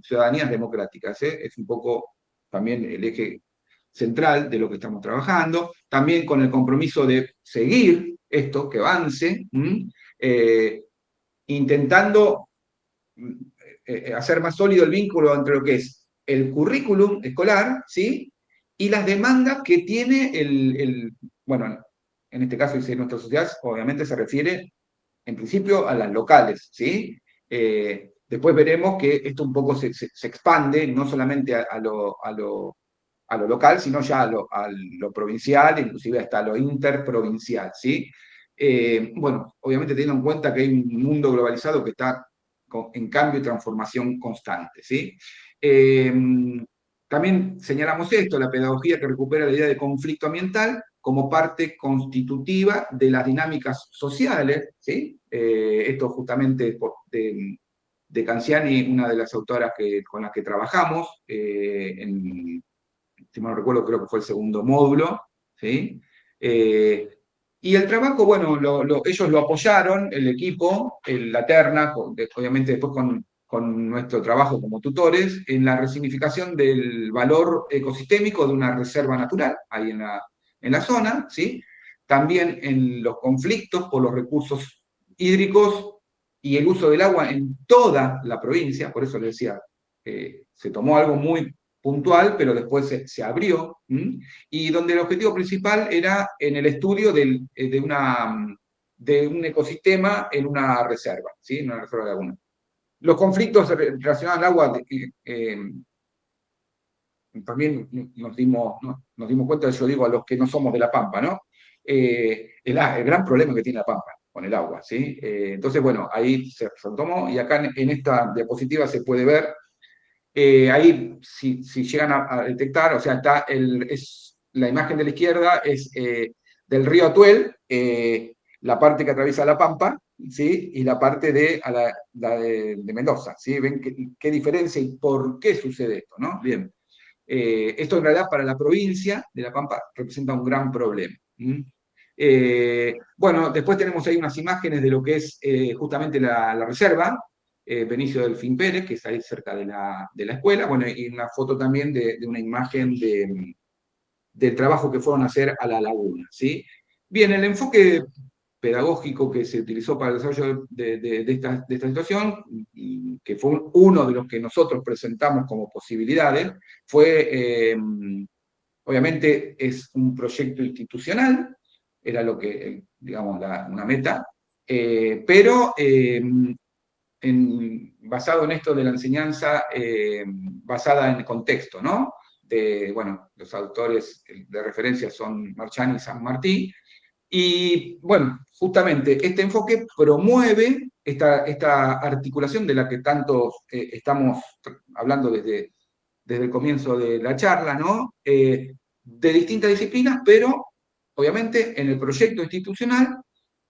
ciudadanías democráticas, ¿eh? Es un poco también el eje central de lo que estamos trabajando, también con el compromiso de seguir esto, que avance, intentando hacer más sólido el vínculo entre lo que es el currículum escolar, ¿sí? Y las demandas que tiene bueno, en este caso dice nuestra sociedad, obviamente se refiere en principio a las locales, ¿sí? Después veremos que esto un poco se expande, no solamente a lo local, sino ya a lo provincial, inclusive hasta lo interprovincial, ¿sí? Bueno, obviamente teniendo en cuenta que hay un mundo globalizado que está en cambio y transformación constante, ¿sí? También señalamos esto, la pedagogía que recupera la idea de conflicto ambiental como parte constitutiva de las dinámicas sociales, ¿sí? Esto justamente de Canciani, una de las autoras con las que trabajamos, si no recuerdo, creo que fue el segundo módulo, ¿sí? Y el trabajo, bueno, ellos lo apoyaron, el equipo, la terna, obviamente después con nuestro trabajo como tutores, en la resignificación del valor ecosistémico de una reserva natural, ahí en la zona, ¿sí? También en los conflictos por los recursos hídricos y el uso del agua en toda la provincia, por eso les decía, se tomó algo muy puntual, pero después se abrió, y donde el objetivo principal era en el estudio de un ecosistema en una reserva, ¿sí? En una reserva de laguna. Los conflictos relacionados al agua también nos dimos cuenta, yo digo a los que no somos de La Pampa, ¿no? El gran problema que tiene La Pampa con el agua, ¿sí? Entonces, bueno, ahí se tomó, y acá en esta diapositiva se puede ver. Ahí, si llegan a detectar, o sea, la imagen de la izquierda es del río Atuel, la parte que atraviesa La Pampa, ¿sí? Y la parte de Mendoza, ¿sí? ¿Ven qué diferencia y por qué sucede esto, ¿no? Bien. Esto en realidad para la provincia de La Pampa representa un gran problema. Bueno, después tenemos ahí unas imágenes de lo que es justamente la reserva, Benicio Delfín Pérez, que está ahí cerca de la escuela, bueno, y una foto también de una imagen del trabajo que fueron a hacer a la laguna, ¿sí? Bien, el enfoque pedagógico que se utilizó para el desarrollo de esta situación, y que fue uno de los que nosotros presentamos como posibilidades, fue, obviamente, es un proyecto institucional, era lo que, digamos, una meta, pero basado en esto de la enseñanza basada en el contexto, ¿no? Bueno, los autores de referencia son Marchani y San Martí, y bueno, justamente este enfoque promueve esta articulación de la que tanto estamos hablando desde el comienzo de la charla, ¿no? De distintas disciplinas, pero obviamente en el proyecto institucional,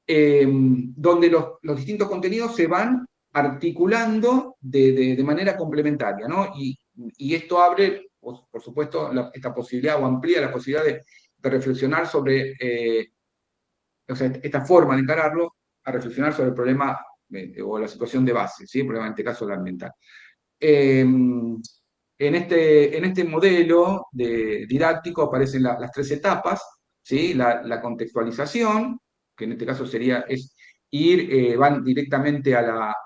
donde los distintos contenidos se van articulando de manera complementaria, ¿no? Y esto abre, por supuesto, esta posibilidad o amplía la posibilidad de de reflexionar sobre, o sea, esta forma de encararlo, a reflexionar sobre el problema o la situación de base, ¿sí? El problema en este caso la ambiental. En este modelo didáctico aparecen las tres etapas, ¿sí? La contextualización, que en este caso es ir, van directamente a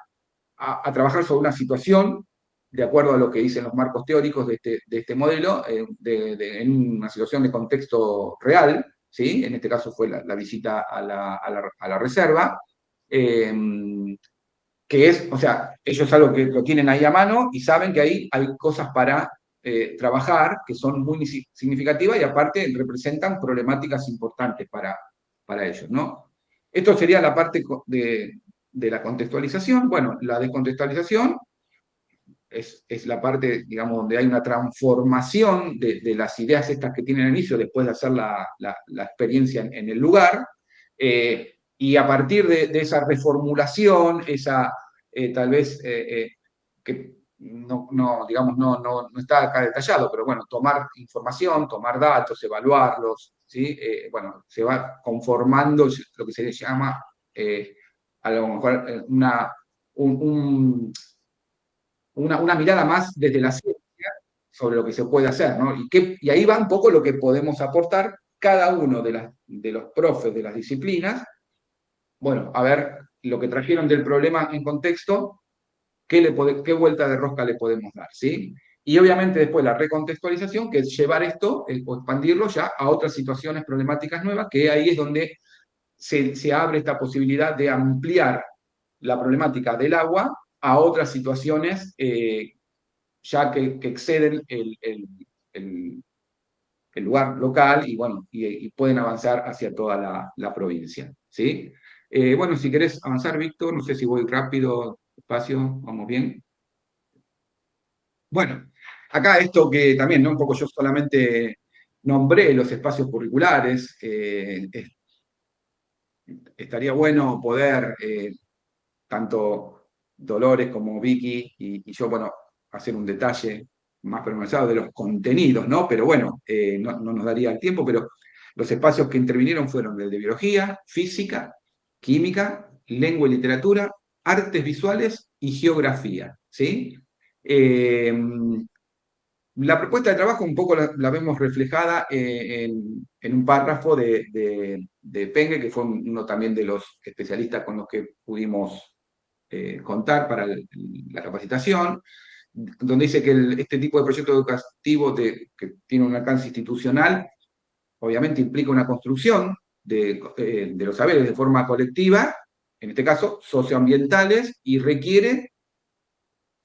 trabajar sobre una situación, de acuerdo a lo que dicen los marcos teóricos de este modelo, en una situación de contexto real, ¿sí? En este caso fue la visita a la reserva, que es, o sea, ellos algo que lo tienen ahí a mano y saben que ahí hay cosas para trabajar que son muy significativas y aparte representan problemáticas importantes para ellos, ¿no? Esto sería la parte de la contextualización. Bueno, la descontextualización es la parte, digamos, donde hay una transformación de las ideas estas que tienen al inicio después de hacer la experiencia en el lugar, y a partir de esa reformulación, esa tal vez que digamos, no está acá detallado, pero bueno, tomar información, tomar datos, evaluarlos, ¿sí? Bueno, se va conformando lo que se llama a lo mejor una mirada más desde la ciencia sobre lo que se puede hacer, ¿no? Y ahí va un poco lo que podemos aportar cada uno de los profes de las disciplinas. Bueno, a ver lo que trajeron del problema en contexto, qué vuelta de rosca le podemos dar, ¿sí? Y obviamente después la recontextualización, que es llevar esto o expandirlo ya a otras situaciones problemáticas nuevas, que ahí es donde se abre esta posibilidad de ampliar la problemática del agua a otras situaciones ya que exceden el lugar local y, bueno, y pueden avanzar hacia toda la provincia, ¿sí? Bueno, si querés avanzar, Víctor, no sé si voy rápido, despacio, vamos bien. Bueno, acá esto que también, ¿no? Un poco yo solamente nombré los espacios curriculares. Estaría bueno poder, tanto Dolores como Vicky y yo, bueno, hacer un detalle más pormenorizado de los contenidos, ¿no? Pero bueno, no nos daría el tiempo, pero los espacios que intervinieron fueron el de biología, física, química, lengua y literatura, artes visuales y geografía, ¿sí? La propuesta de trabajo un poco la vemos reflejada en un párrafo de Pengue, que fue uno también de los especialistas con los que pudimos contar para la capacitación, donde dice que este tipo de proyecto educativo que tiene un alcance institucional, obviamente implica una construcción de los saberes de forma colectiva, en este caso socioambientales, y requiere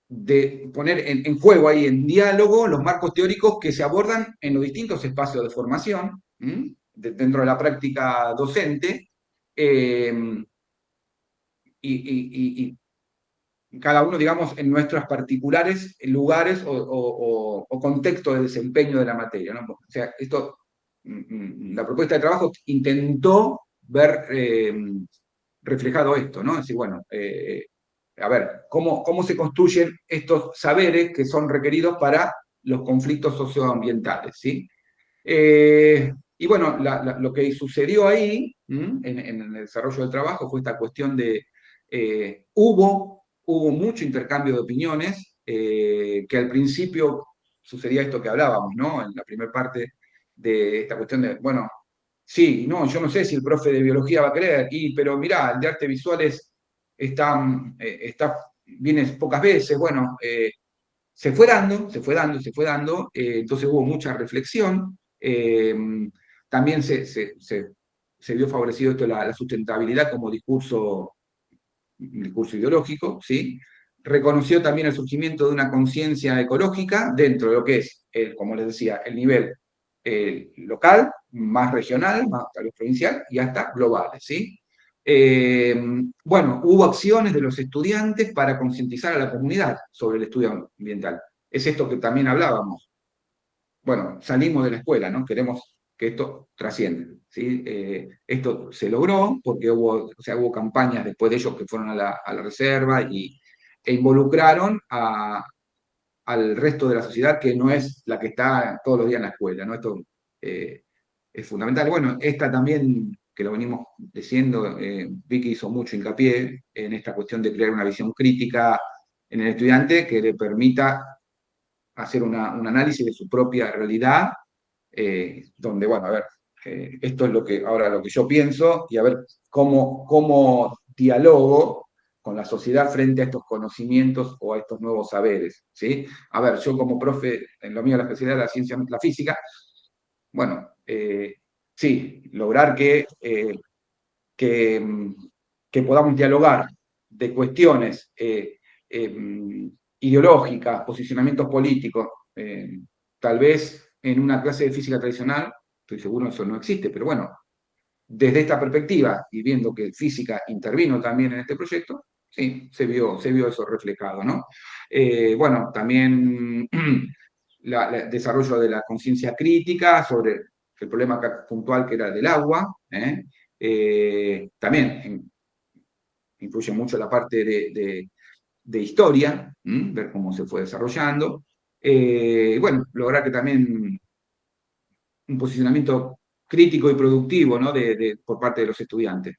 de poner en juego ahí, en diálogo, los marcos teóricos que se abordan en los distintos espacios de formación, dentro de la práctica docente, y cada uno, digamos, en nuestros particulares lugares o contextos de desempeño de la materia, ¿no? O sea, la propuesta de trabajo intentó ver reflejado esto, ¿no? Es decir, bueno, a ver, ¿cómo se construyen estos saberes que son requeridos para los conflictos socioambientales, ¿sí? Y bueno, lo que sucedió ahí, en el desarrollo del trabajo, fue esta cuestión de, hubo mucho intercambio de opiniones, que al principio sucedía esto que hablábamos, ¿no? En la primera parte de esta cuestión de, bueno, sí, no, yo no sé si el profe de biología va a querer, pero mirá, el de artes visuales viene pocas veces, bueno, se fue dando, entonces hubo mucha reflexión, también se vio favorecido esto la sustentabilidad como discurso ideológico, ¿sí? Reconoció también el surgimiento de una conciencia ecológica dentro de lo que es, como les decía, el nivel local, más regional, más tal vez provincial y hasta globales, ¿sí? Bueno, hubo acciones de los estudiantes para concientizar a la comunidad sobre el estudio ambiental. Es esto que también hablábamos. Bueno, salimos de la escuela, ¿no? Queremos que esto trascienda, ¿sí? Esto se logró porque hubo campañas después de ellos que fueron a la reserva e involucraron al resto de la sociedad que no es la que está todos los días en la escuela, ¿no? Esto es fundamental. Bueno, esta también, que lo venimos diciendo, Vicky hizo mucho hincapié en esta cuestión de crear una visión crítica en el estudiante que le permita hacer un análisis de su propia realidad, donde, bueno, a ver, esto es ahora lo que yo pienso, y a ver cómo dialogo con la sociedad frente a estos conocimientos o a estos nuevos saberes, ¿sí? A ver, yo como profe, en lo mío la especialidad de la ciencia, la física, bueno, sí, lograr que, que podamos dialogar de cuestiones ideológicas, posicionamientos políticos, tal vez en una clase de física tradicional, estoy seguro eso no existe, pero bueno, desde esta perspectiva y viendo que física intervino también en este proyecto, sí, se vio eso reflejado, ¿no? Bueno, también el desarrollo de la conciencia crítica sobre el problema puntual que era del agua, también influye mucho la parte de historia, ver cómo se fue desarrollando. Bueno, lograr que también un posicionamiento crítico y productivo, ¿no? Por parte de los estudiantes.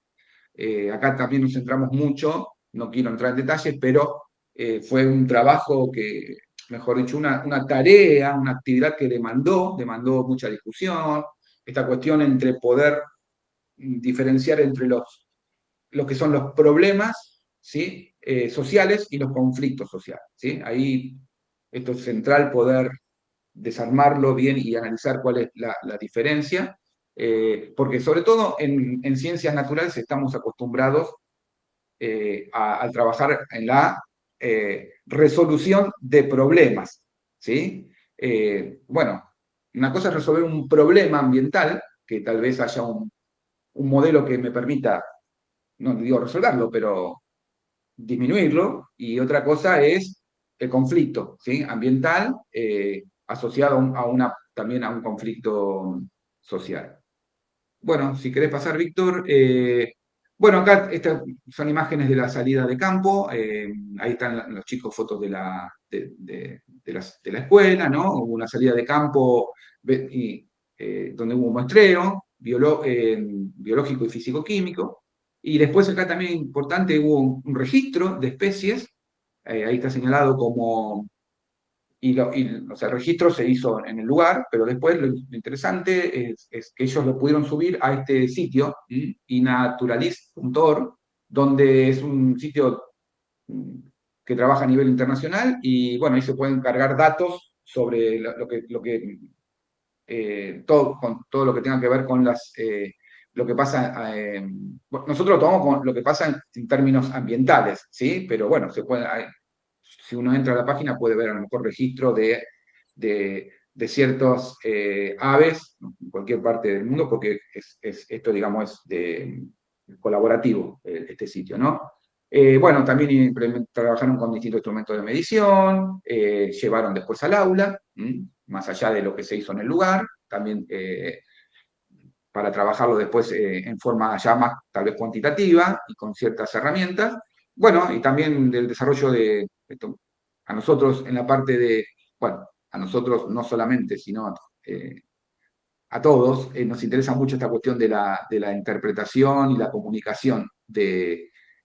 Acá también nos centramos mucho, no quiero entrar en detalles, pero fue un trabajo que, mejor dicho, una tarea, una actividad que demandó mucha discusión, esta cuestión entre poder diferenciar entre lo que son los problemas, ¿sí? Sociales y los conflictos sociales, ¿sí? Ahí esto es central, poder desarmarlo bien y analizar cuál es la diferencia, porque sobre todo en ciencias naturales estamos acostumbrados al trabajar en la resolución de problemas, ¿sí? Bueno, una cosa es resolver un problema ambiental, que tal vez haya un modelo que me permita, no digo resolverlo, pero disminuirlo, y otra cosa es el conflicto, ¿sí? Ambiental asociado también a un conflicto social. Bueno, si querés pasar, Víctor. Bueno, acá estas son imágenes de la salida de campo. Ahí están los chicos, fotos de la escuela, ¿no? Hubo una salida de campo donde hubo un muestreo biológico y físico-químico. Y después acá también importante, hubo un registro de especies. Ahí está señalado como o sea, el registro se hizo en el lugar, pero después lo interesante es que ellos lo pudieron subir a este sitio, inaturalist.org, donde es un sitio que trabaja a nivel internacional, y bueno, ahí se pueden cargar datos sobre con todo lo que tenga que ver con lo que pasa. Nosotros lo tomamos con lo que pasa en términos ambientales, ¿sí? Pero bueno, si uno entra a la página puede ver a lo mejor registro de ciertos aves en cualquier parte del mundo, porque esto, digamos, es colaborativo, este sitio, ¿no? Bueno, también trabajaron con distintos instrumentos de medición, llevaron después al aula, más allá de lo que se hizo en el lugar, también para trabajarlo después en forma ya más tal vez cuantitativa y con ciertas herramientas. Bueno, y también del desarrollo de esto, a nosotros en la parte bueno, a nosotros no solamente, sino a todos, nos interesa mucho esta cuestión de la interpretación y la comunicación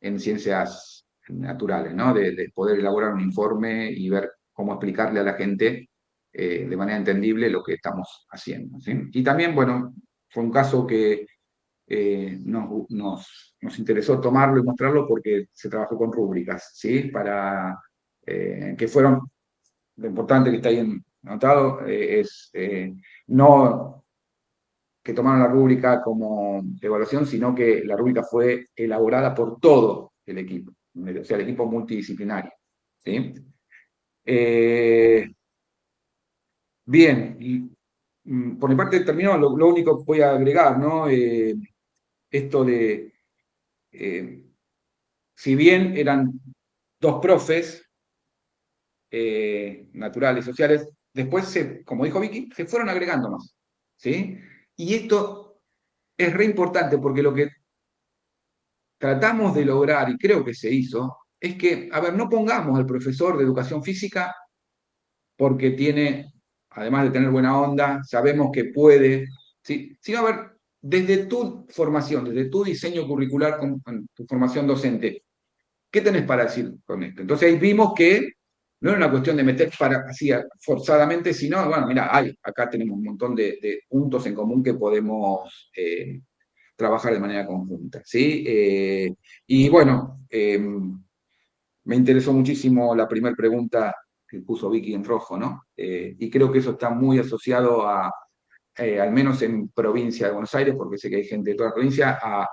en ciencias naturales, ¿no? De poder elaborar un informe y ver cómo explicarle a la gente de manera entendible lo que estamos haciendo, ¿sí? Y también, bueno, fue un caso que nos interesó tomarlo y mostrarlo porque se trabajó con rúbricas, ¿sí? Que fueron, lo importante que está ahí anotado, es no que tomaron la rúbrica como evaluación, sino que la rúbrica fue elaborada por todo el equipo, o sea, el equipo multidisciplinario, ¿sí? Bien, y, por mi parte terminó. Lo único que voy a agregar, ¿no? Esto de, si bien eran dos profes naturales, sociales, después, como dijo Vicky, se fueron agregando más, ¿sí? Y esto es re importante porque lo que tratamos de lograr, y creo que se hizo, es que, a ver, no pongamos al profesor de educación física porque tiene, además de tener buena onda, sabemos que puede ¿sí? Sino a ver, desde tu formación, desde tu diseño curricular, con tu formación docente, ¿qué tenés para decir con esto? Entonces ahí vimos que no era una cuestión de meter así forzadamente, sino, bueno, mira, acá tenemos un montón de puntos en común que podemos trabajar de manera conjunta, ¿sí? Y bueno, me interesó muchísimo la primera pregunta que puso Vicky en rojo, ¿no? Y creo que eso está muy asociado a, al menos en provincia de Buenos Aires, porque sé que hay gente de toda la provincia, a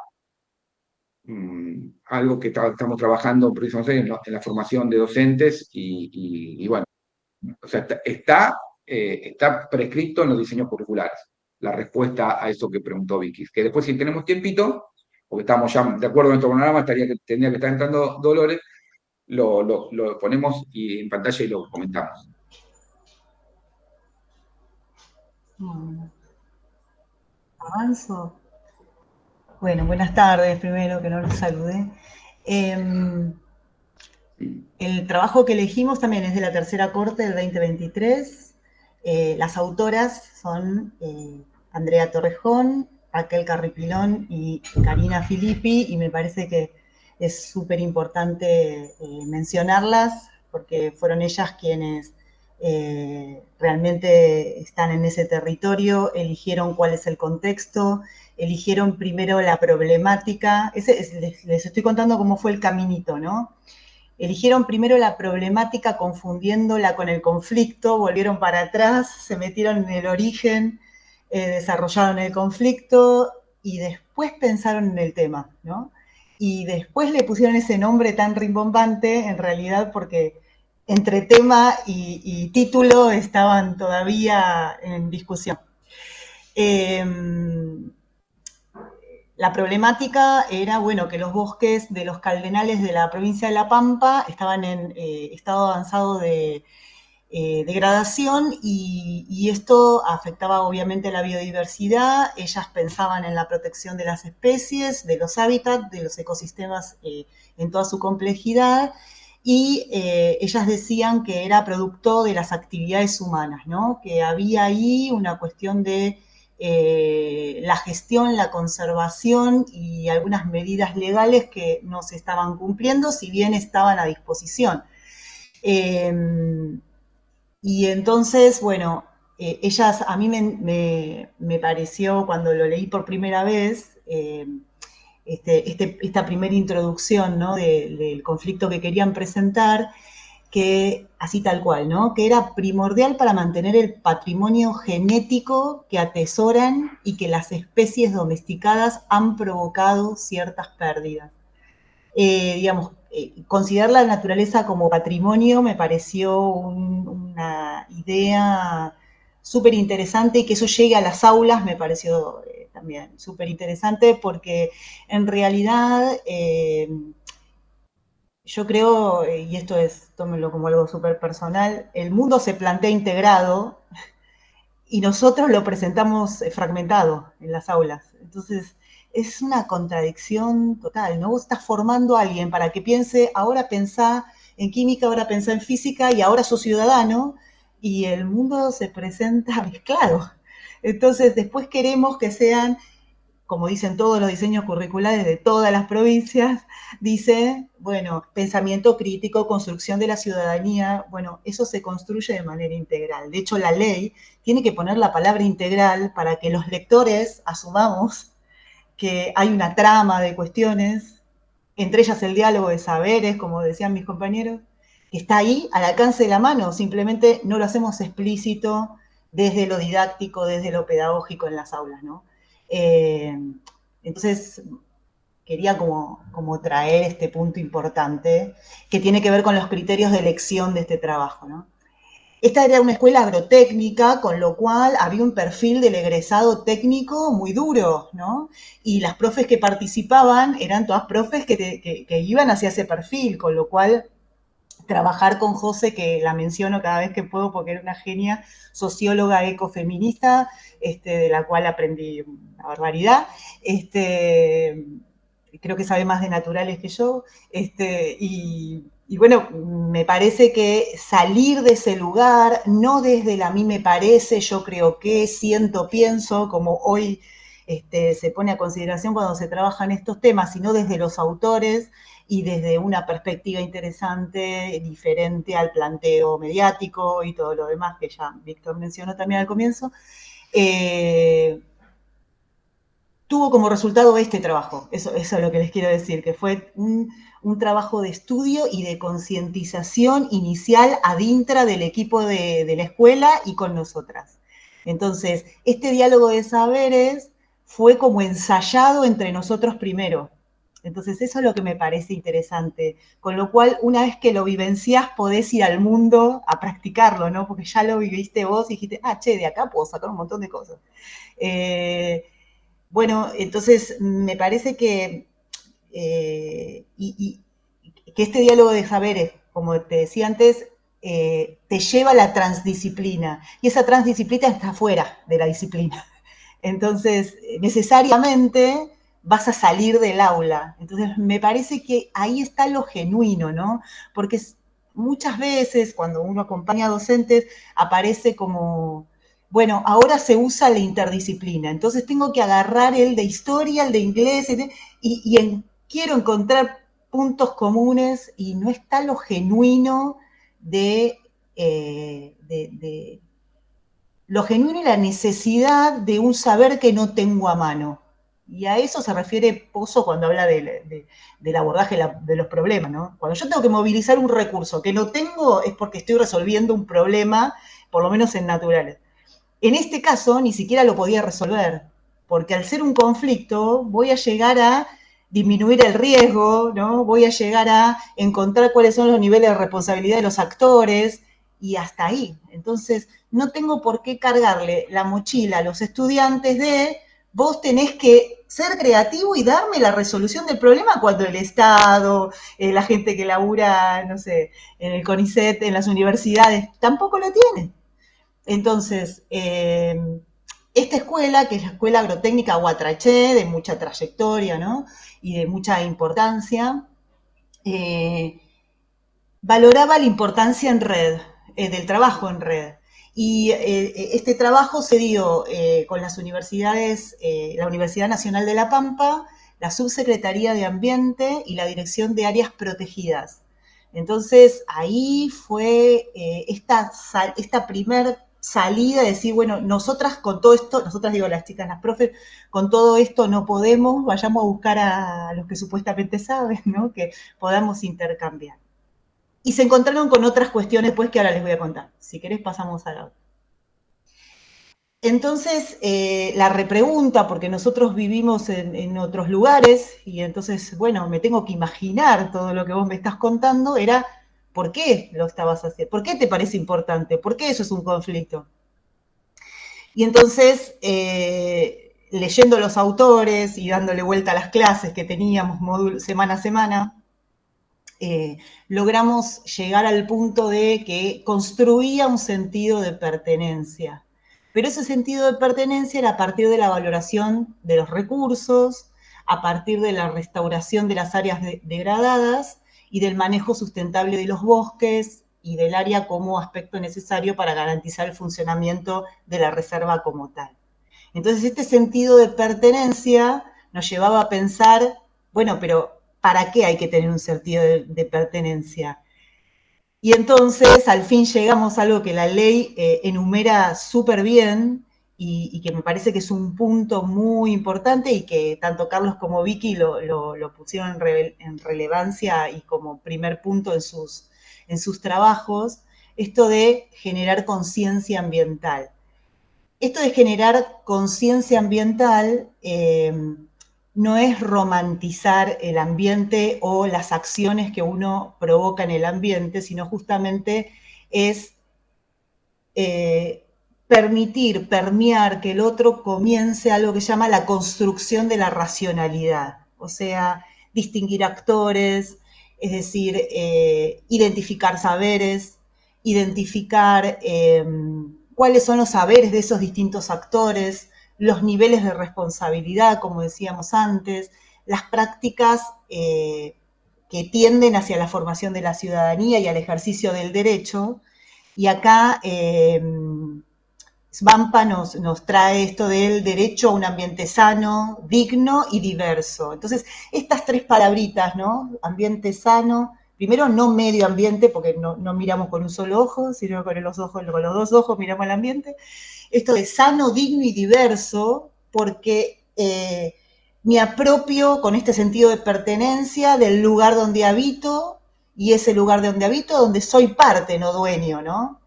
algo que estamos trabajando precisamente en la formación de docentes y bueno, o sea, está prescrito en los diseños curriculares la respuesta a eso que preguntó Vicky. Que después, si tenemos tiempito, porque estamos ya de acuerdo en nuestro programa, tendría que estar entrando Dolores, lo ponemos en pantalla y lo comentamos. ¿Avanzo? Bueno, buenas tardes, primero que no los saludé. El trabajo que elegimos también es de la tercera corte del 2023. Las autoras son Andrea Torrejón, Raquel Carripilón y Karina Filippi, y me parece que es súper importante mencionarlas porque fueron ellas quienes realmente están en ese territorio, eligieron cuál es el contexto, eligieron primero la problemática. Les estoy contando cómo fue el caminito, ¿no? Eligieron primero la problemática confundiéndola con el conflicto, volvieron para atrás, se metieron en el origen, desarrollaron el conflicto y después pensaron en el tema, ¿no? Y después le pusieron ese nombre tan rimbombante, en realidad porque entre tema y título estaban todavía en discusión. La problemática era, bueno, que los bosques de los cardenales de la provincia de La Pampa estaban en estado avanzado de degradación y esto afectaba obviamente la biodiversidad. Ellas pensaban en la protección de las especies, de los hábitats, de los ecosistemas en toda su complejidad y ellas decían que era producto de las actividades humanas, ¿no? Que había ahí una cuestión de la gestión, la conservación y algunas medidas legales que no se estaban cumpliendo, si bien estaban a disposición. Y entonces, bueno, ellas, a mí me pareció, cuando lo leí por primera vez, esta primera introducción, ¿no? del conflicto que querían presentar, que así tal cual, ¿no? Que era primordial para mantener el patrimonio genético que atesoran y que las especies domesticadas han provocado ciertas pérdidas. Digamos, considerar la naturaleza como patrimonio me pareció una idea súper interesante y que eso llegue a las aulas me pareció también súper interesante porque en realidad yo creo, y esto es, tómenlo como algo súper personal, el mundo se plantea integrado y nosotros lo presentamos fragmentado en las aulas. Entonces, es una contradicción total, ¿no? Vos estás formando a alguien para que piense, ahora pensá en química, ahora pensá en física y ahora sos ciudadano y el mundo se presenta mezclado. Entonces, después queremos que sean, como dicen todos los diseños curriculares de todas las provincias, dice, bueno, pensamiento crítico, construcción de la ciudadanía, bueno, eso se construye de manera integral. De hecho, la ley tiene que poner la palabra integral para que los lectores asumamos que hay una trama de cuestiones, entre ellas el diálogo de saberes, como decían mis compañeros, que está ahí al alcance de la mano, simplemente no lo hacemos explícito desde lo didáctico, desde lo pedagógico en las aulas, ¿no? Entonces, quería como traer este punto importante que tiene que ver con los criterios de elección de este trabajo, ¿no? Esta era una escuela agrotécnica, con lo cual había un perfil del egresado técnico muy duro, ¿no? Y las profes que participaban eran todas profes que iban hacia ese perfil, con lo cual trabajar con José, que la menciono cada vez que puedo porque era una genia, socióloga ecofeminista, de la cual aprendí una barbaridad, creo que sabe más de naturales que yo, y Y bueno, me parece que salir de ese lugar, no desde el a mí me parece, yo creo que, siento, pienso, como hoy se pone a consideración cuando se trabajan estos temas, sino desde los autores y desde una perspectiva interesante, diferente al planteo mediático y todo lo demás que ya Víctor mencionó también al comienzo, tuvo como resultado este trabajo. Eso es lo que les quiero decir, que fue un trabajo de estudio y de concientización inicial adintra del equipo de la escuela y con nosotras. Entonces, este diálogo de saberes fue como ensayado entre nosotros primero. Entonces, eso es lo que me parece interesante. Con lo cual, una vez que lo vivenciás, podés ir al mundo a practicarlo, ¿no? Porque ya lo viviste vos y dijiste, che, de acá puedo sacar un montón de cosas. Bueno, entonces me parece que, que este diálogo de saberes, como te decía antes, te lleva a la transdisciplina. Y esa transdisciplina está fuera de la disciplina. Entonces, necesariamente vas a salir del aula. Entonces, me parece que ahí está lo genuino, ¿no? Porque muchas veces cuando uno acompaña a docentes aparece como, bueno, ahora se usa la interdisciplina, entonces tengo que agarrar el de historia, el de inglés, quiero encontrar puntos comunes y no está lo genuino lo genuino y la necesidad de un saber que no tengo a mano. Y a eso se refiere Pozo cuando habla del abordaje de los problemas, ¿no? Cuando yo tengo que movilizar un recurso que no tengo es porque estoy resolviendo un problema, por lo menos en naturales. En este caso ni siquiera lo podía resolver, porque al ser un conflicto voy a llegar a disminuir el riesgo, ¿no? Voy a llegar a encontrar cuáles son los niveles de responsabilidad de los actores y hasta ahí. Entonces, no tengo por qué cargarle la mochila a los estudiantes de vos tenés que ser creativo y darme la resolución del problema cuando el Estado, la gente que labura, no sé, en el CONICET, en las universidades, tampoco lo tiene. Entonces, esta escuela, que es la Escuela Agrotécnica Guatraché, de mucha trayectoria, ¿no? Y de mucha importancia, valoraba la importancia en red, del trabajo en red. Y este trabajo se dio con las universidades, la Universidad Nacional de La Pampa, la Subsecretaría de Ambiente y la Dirección de Áreas Protegidas. Entonces, ahí fue esta primer salida de decir, bueno, nosotras con todo esto, nosotras digo las chicas, las profes, con todo esto no podemos, vayamos a buscar a los que supuestamente saben, ¿no? Que podamos intercambiar. Y se encontraron con otras cuestiones, pues, que ahora les voy a contar. Si querés, pasamos a la otra. Entonces, la repregunta, porque nosotros vivimos en otros lugares, y entonces, bueno, me tengo que imaginar todo lo que vos me estás contando, era, ¿por qué lo estabas haciendo? ¿Por qué te parece importante? ¿Por qué eso es un conflicto? Y entonces, leyendo los autores y dándole vuelta a las clases que teníamos semana a semana, logramos llegar al punto de que construía un sentido de pertenencia. Pero ese sentido de pertenencia era a partir de la valoración de los recursos, a partir de la restauración de las áreas degradadas y del manejo sustentable de los bosques y del área como aspecto necesario para garantizar el funcionamiento de la reserva como tal. Entonces, este sentido de pertenencia nos llevaba a pensar, bueno, pero ¿para qué hay que tener un sentido de pertenencia? Y entonces, al fin llegamos a algo que la ley enumera súper bien y que me parece que es un punto muy importante y que tanto Carlos como Vicky lo pusieron en relevancia y como primer punto en sus trabajos, esto de generar conciencia ambiental. Esto de generar conciencia ambiental no es romantizar el ambiente o las acciones que uno provoca en el ambiente, sino justamente es permear que el otro comience algo que se llama la construcción de la racionalidad, o sea, distinguir actores, es decir, identificar saberes, identificar cuáles son los saberes de esos distintos actores, los niveles de responsabilidad, como decíamos antes, las prácticas que tienden hacia la formación de la ciudadanía y al ejercicio del derecho. Y acá Svampa nos trae esto del derecho a un ambiente sano, digno y diverso. Entonces, estas tres palabritas, ¿no? Ambiente sano, primero no medio ambiente, porque no miramos con un solo ojo, sino con los dos ojos miramos el ambiente. Esto de sano, digno y diverso, porque me apropio con este sentido de pertenencia del lugar donde habito, y ese lugar donde habito, donde soy parte, no dueño, ¿no?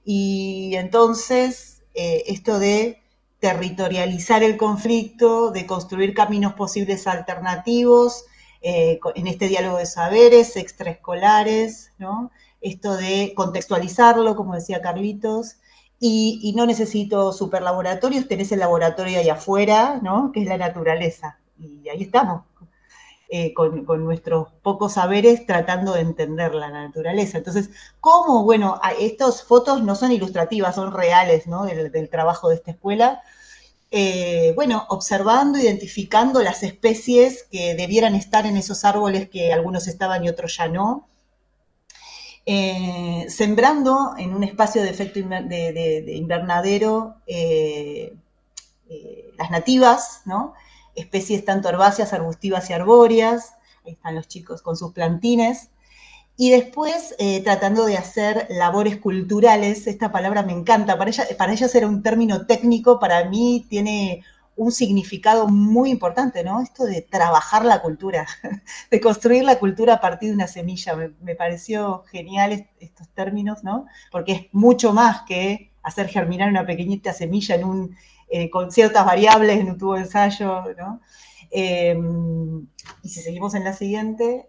Y entonces, esto de territorializar el conflicto, de construir caminos posibles alternativos, en este diálogo de saberes extraescolares, ¿no? Esto de contextualizarlo, como decía Carlitos, y no necesito superlaboratorios, tenés el laboratorio ahí afuera, ¿no? Que es la naturaleza, y ahí estamos, con nuestros pocos saberes tratando de entender la naturaleza. Entonces, ¿cómo? Bueno, estas fotos no son ilustrativas, son reales, ¿no? Del trabajo de esta escuela. Bueno, observando, identificando las especies que debieran estar en esos árboles que algunos estaban y otros ya no. Sembrando en un espacio de efecto de invernadero las nativas, ¿no? Especies tanto herbáceas, arbustivas y arbóreas. Ahí están los chicos con sus plantines. Y después tratando de hacer labores culturales. Esta palabra me encanta, para ellas era un término técnico, para mí tiene un significado muy importante, ¿no? Esto de trabajar la cultura, de construir la cultura a partir de una semilla. Me pareció genial estos términos, ¿no? Porque es mucho más que hacer germinar una pequeñita semilla con ciertas variables en un tubo de ensayo, ¿no? Y si seguimos en la siguiente.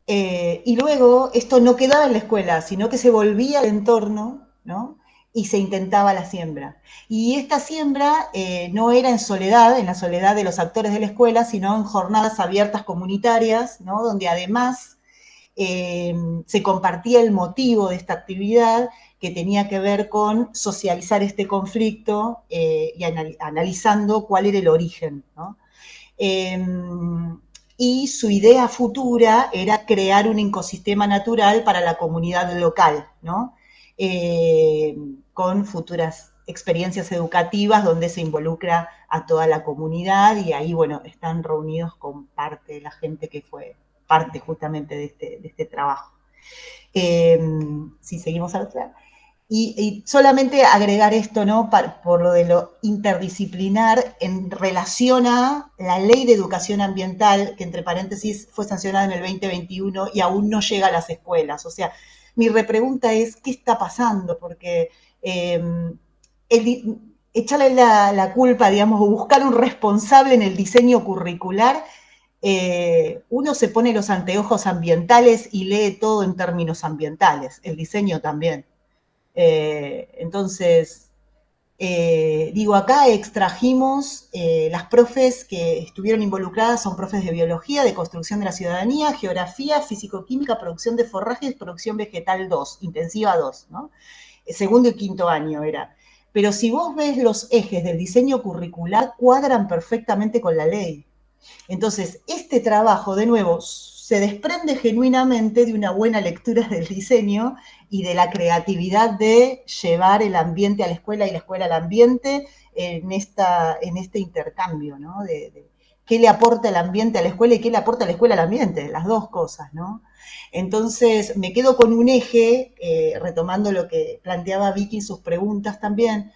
Y luego esto no quedaba en la escuela, sino que se volvía al entorno, ¿no? Y se intentaba la siembra. Y esta siembra no era en la soledad de los actores de la escuela, sino en jornadas abiertas comunitarias, ¿no? Donde además se compartía el motivo de esta actividad, que tenía que ver con socializar este conflicto y analizando cuál era el origen, ¿no? Y su idea futura era crear un ecosistema natural para la comunidad local, ¿no? Con futuras experiencias educativas donde se involucra a toda la comunidad, y ahí, bueno, están reunidos con parte de la gente que fue parte justamente de este trabajo. Si seguimos a otra. Y solamente agregar esto, ¿no? Por lo de lo interdisciplinar en relación a la Ley de Educación Ambiental, que entre paréntesis fue sancionada en el 2021 y aún no llega a las escuelas. O sea, mi repregunta es, ¿qué está pasando? Porque echarle la culpa, digamos, o buscar un responsable en el diseño curricular, uno se pone los anteojos ambientales y lee todo en términos ambientales, el diseño también. Entonces, digo, acá extrajimos las profes que estuvieron involucradas, son profes de biología, de construcción de la ciudadanía, geografía, físico-química, producción de forrajes, producción vegetal 2, intensiva 2, ¿no? Segundo y quinto año era. Pero si vos ves los ejes del diseño curricular, cuadran perfectamente con la ley. Entonces, este trabajo, de nuevo, se desprende genuinamente de una buena lectura del diseño y de la creatividad de llevar el ambiente a la escuela y la escuela al ambiente en este intercambio, ¿no? De qué le aporta el ambiente a la escuela y qué le aporta la escuela al ambiente, las dos cosas, ¿no? Entonces, me quedo con un eje, retomando lo que planteaba Vicky en sus preguntas también,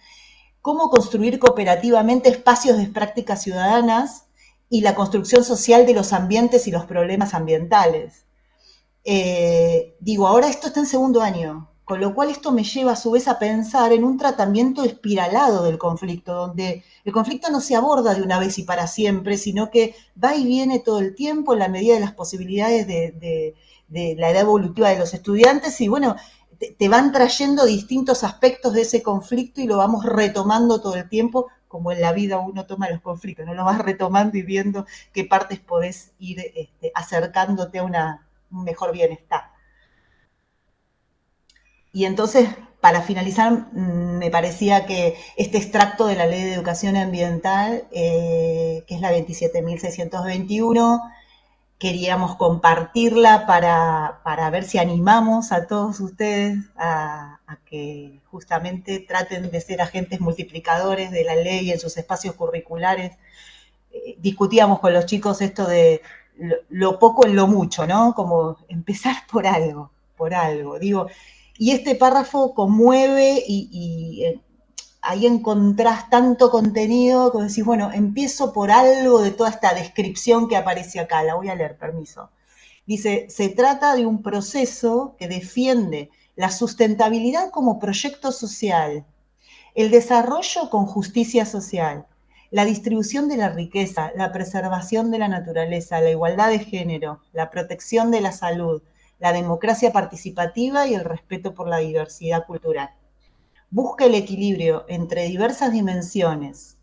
cómo construir cooperativamente espacios de prácticas ciudadanas y la construcción social de los ambientes y los problemas ambientales. Digo, ahora esto está en segundo año, con lo cual esto me lleva a su vez a pensar en un tratamiento espiralado del conflicto, donde el conflicto no se aborda de una vez y para siempre, sino que va y viene todo el tiempo en la medida de las posibilidades de la edad evolutiva de los estudiantes, y bueno, te van trayendo distintos aspectos de ese conflicto y lo vamos retomando todo el tiempo, como en la vida uno toma los conflictos, ¿no? Lo vas retomando y viendo qué partes podés ir acercándote a un mejor bienestar. Y entonces, para finalizar, me parecía que este extracto de la Ley de Educación Ambiental, que es la 27.621, queríamos compartirla para ver si animamos a todos ustedes a que justamente traten de ser agentes multiplicadores de la ley en sus espacios curriculares. Discutíamos con los chicos esto de lo poco en lo mucho, ¿no? Como empezar por algo, digo. Y este párrafo conmueve y ahí encontrás tanto contenido que decís, bueno, empiezo por algo de toda esta descripción que aparece acá. La voy a leer, permiso. Dice, se trata de un proceso que defiende la sustentabilidad como proyecto social, el desarrollo con justicia social, la distribución de la riqueza, la preservación de la naturaleza, la igualdad de género, la protección de la salud, la democracia participativa y el respeto por la diversidad cultural. Busca el equilibrio entre diversas dimensiones.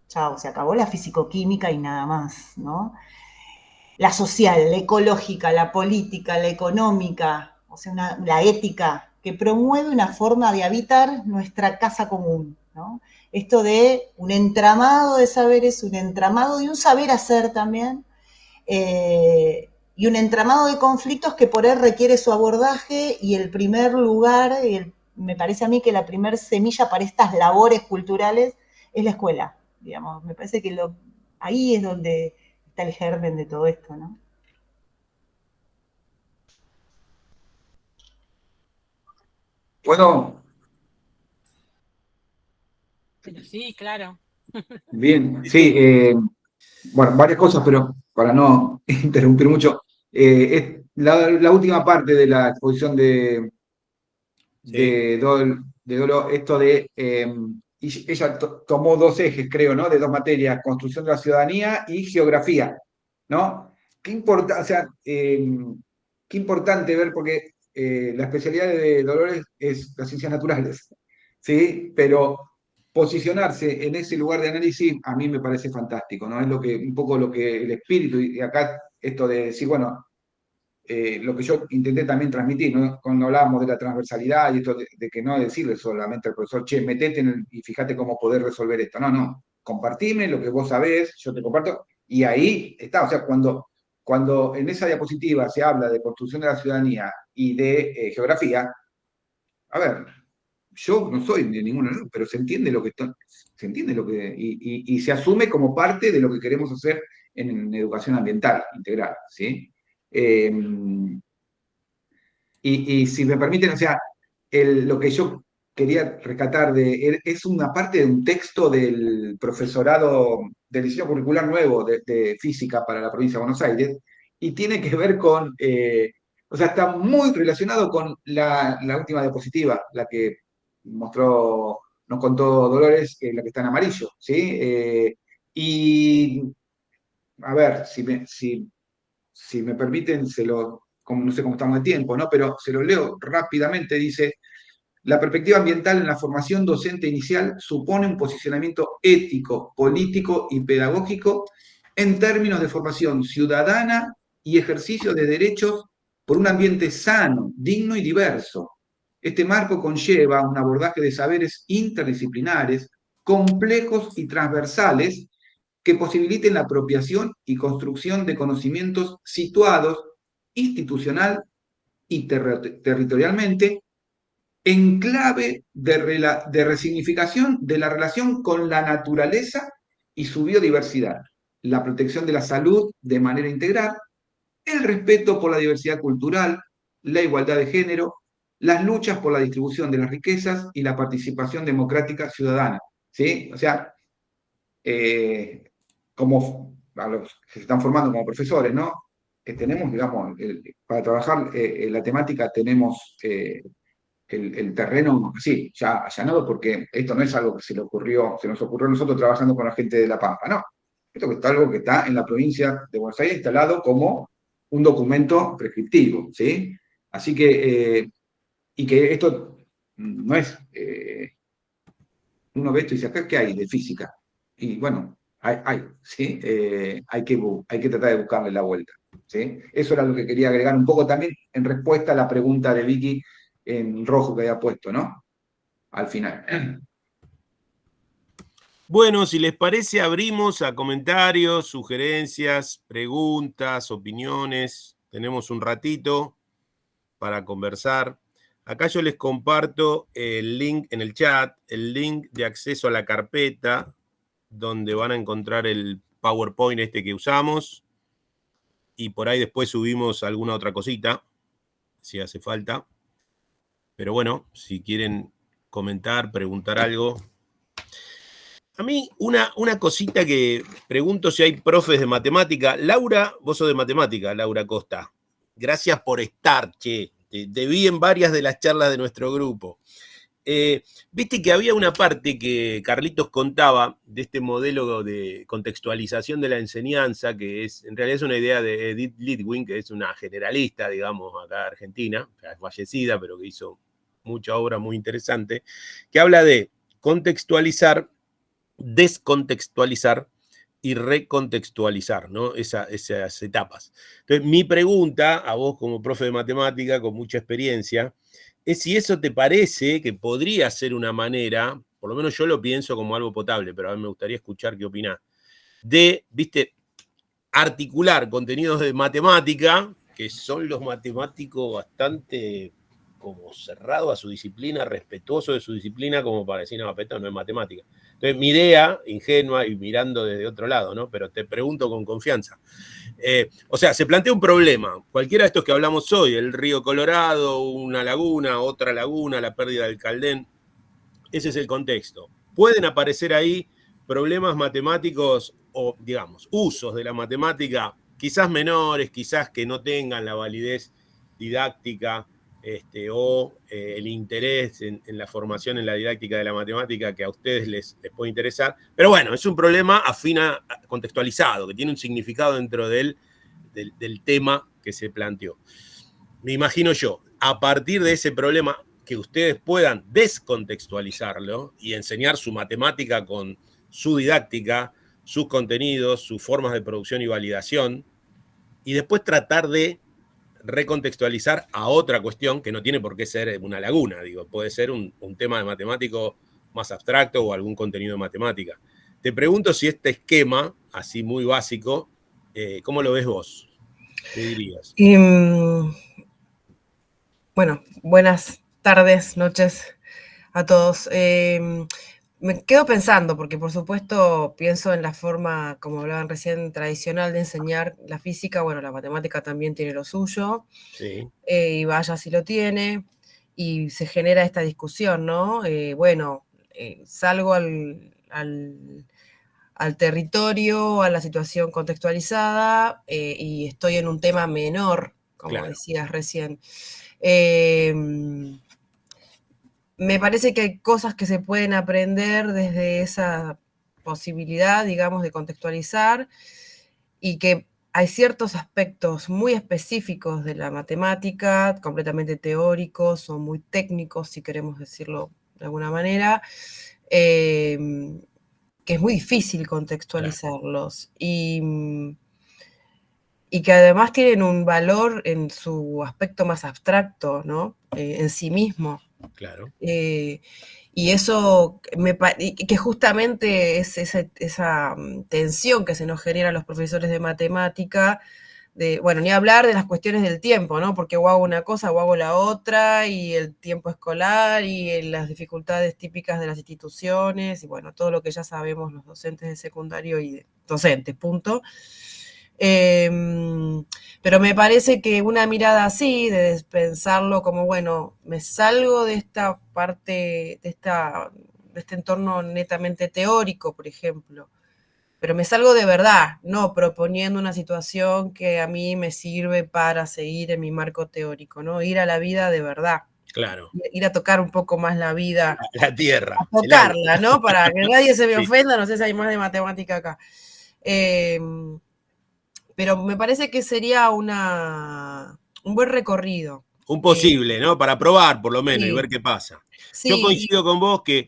Chao, se acabó la fisicoquímica y nada más, ¿no? La social, la ecológica, la política, la económica, o sea, la ética, que promueve una forma de habitar nuestra casa común, ¿no? Esto de un entramado de saberes, un entramado de un saber hacer también, y un entramado de conflictos que por él requiere su abordaje, y el primer lugar, me parece a mí que la primer semilla para estas labores culturales es la escuela, digamos. Me parece que ahí es donde está el germen de todo esto, ¿no? Bueno, Pero sí, claro. bien, sí, bueno, varias cosas, pero para no interrumpir mucho, es la última parte de la exposición Sí, de Dolo, esto de, y ella tomó dos ejes, creo, ¿no? De dos materias, construcción de la ciudadanía y geografía, ¿no? O sea, qué importante ver, porque la especialidad de Dolores es las ciencias naturales, ¿sí? Pero posicionarse en ese lugar de análisis a mí me parece fantástico, ¿no? Es un poco lo que el espíritu, y acá esto de decir, bueno, lo que yo intenté también transmitir, ¿no? Cuando hablábamos de la transversalidad y esto de que no decirle solamente al profesor, che, metete y fíjate cómo poder resolver esto. No, no, compartime lo que vos sabés, yo te comparto, y ahí está. O sea, cuando en esa diapositiva se habla de construcción de la ciudadanía y de geografía, a ver, yo no soy de ninguna, pero se entiende se entiende y se asume como parte de lo que queremos hacer en educación ambiental integral, ¿sí? Eh, y si me permiten, o sea, lo que yo quería rescatar es una parte de un texto del profesorado del diseño curricular nuevo de física para la provincia de Buenos Aires, y tiene que ver con, o sea, está muy relacionado con la última diapositiva, la que nos contó Dolores, la que está en amarillo, ¿sí? Y, a ver, si me permiten, no sé cómo estamos de tiempo, ¿no? Pero se lo leo rápidamente. Dice, la perspectiva ambiental en la formación docente inicial supone un posicionamiento ético, político y pedagógico en términos de formación ciudadana y ejercicio de derechos por un ambiente sano, digno y diverso. Este marco conlleva un abordaje de saberes interdisciplinares, complejos y transversales, que posibiliten la apropiación y construcción de conocimientos situados institucional y territorialmente en clave de resignificación de la relación con la naturaleza y su biodiversidad, la protección de la salud de manera integral, el respeto por la diversidad cultural, la igualdad de género, las luchas por la distribución de las riquezas y la participación democrática ciudadana. ¿Sí? O sea, como a los que se están formando como profesores, ¿no? Tenemos, digamos, para trabajar la temática tenemos el terreno, sí, ya allanado, porque esto no es algo que se nos ocurrió a nosotros trabajando con la gente de La Pampa, no. Esto es algo que está en la provincia de Buenos Aires instalado como un documento prescriptivo, ¿sí? Así que, y que esto no es, uno ve esto y dice, ¿acá qué hay de física? Y bueno, ¿sí? Hay que tratar de buscarle la vuelta, ¿sí? Eso era lo que quería agregar un poco también en respuesta a la pregunta de Vicky en rojo que había puesto, ¿no? al final. Bueno, si les parece, abrimos a comentarios, sugerencias, preguntas, opiniones. Tenemos un ratito para conversar. Acá yo les comparto el link en el chat, el link de acceso a la carpeta, donde van a encontrar el PowerPoint este que usamos. Y por ahí después subimos alguna otra cosita, si hace falta. Pero bueno, si quieren comentar, preguntar algo. A mí, una cosita que pregunto si hay profes de matemática. Laura, vos sos de matemática, Laura Costa. Gracias por estar, che. Te vi en varias de las charlas de nuestro grupo. Viste que había una parte que Carlitos contaba de este modelo de contextualización de la enseñanza, que en realidad es una idea de Edith Litwin, que es una generalista, digamos, acá argentina, es fallecida, pero que hizo mucha obra muy interesante, que habla de contextualizar, descontextualizar y recontextualizar, ¿no? Esas etapas. Entonces, mi pregunta a vos como profe de matemática con mucha experiencia es si eso te parece que podría ser una manera, por lo menos yo lo pienso como algo potable, pero a mí me gustaría escuchar qué opinás, de, viste, articular contenidos de matemática, que son los matemáticos bastante como cerrado a su disciplina, respetuoso de su disciplina, como para decir, no, esto no es matemática. Entonces, mi idea, ingenua y mirando desde otro lado, ¿no? Pero te pregunto con confianza. O sea, se plantea un problema. Cualquiera de estos que hablamos hoy, el río Colorado, una laguna, otra laguna, la pérdida del Caldén, ese es el contexto. Pueden aparecer ahí problemas matemáticos o, digamos, usos de la matemática, quizás menores, quizás que no tengan la validez didáctica o el interés en la formación en la didáctica de la matemática que a ustedes les puede interesar. Pero bueno, es un problema contextualizado, que tiene un significado dentro del tema que se planteó. Me imagino yo, a partir de ese problema, que ustedes puedan descontextualizarlo y enseñar su matemática con su didáctica, sus contenidos, sus formas de producción y validación, y después tratar de recontextualizar a otra cuestión que no tiene por qué ser una laguna, digo, puede ser un tema de matemático más abstracto o algún contenido de matemática. Te pregunto si este esquema, así muy básico, ¿cómo lo ves vos? ¿Qué dirías? Bueno, buenas tardes, noches a todos. Me quedo pensando, porque por supuesto pienso en la forma, como hablaban recién, tradicional de enseñar la física. Bueno, la matemática también tiene lo suyo, sí. Y vaya si lo tiene, y se genera esta discusión, ¿no? Salgo al territorio, a la situación contextualizada, y estoy en un tema menor, como Claro. decías recién. Me parece que hay cosas que se pueden aprender desde esa posibilidad, digamos, de contextualizar, y que hay ciertos aspectos muy específicos de la matemática, completamente teóricos o muy técnicos, si queremos decirlo de alguna manera, que es muy difícil contextualizarlos. Claro. Y que además tienen un valor en su aspecto más abstracto, ¿no? En sí mismo. Claro. Y eso, que justamente es esa tensión que se nos genera a los profesores de matemática, bueno, ni hablar de las cuestiones del tiempo, ¿no? Porque o hago una cosa o hago la otra, y el tiempo escolar, y las dificultades típicas de las instituciones, y bueno, todo lo que ya sabemos los docentes de secundario y de docentes, punto. Pero me parece que una mirada así, de pensarlo como, bueno, me salgo de esta parte, de este entorno netamente teórico, por ejemplo, pero me salgo de verdad, no proponiendo una situación que a mí me sirve para seguir en mi marco teórico, ¿no? Ir a la vida de verdad. Claro. Ir a tocar un poco más la vida. La tierra. A tocarla, ¿no? Para que nadie se me ofenda, Sí. No sé si hay más de matemática acá. Pero me parece que sería un buen recorrido. Un posible, ¿no? Para probar, por lo menos, sí. Y ver qué pasa. Sí. Yo coincido con vos que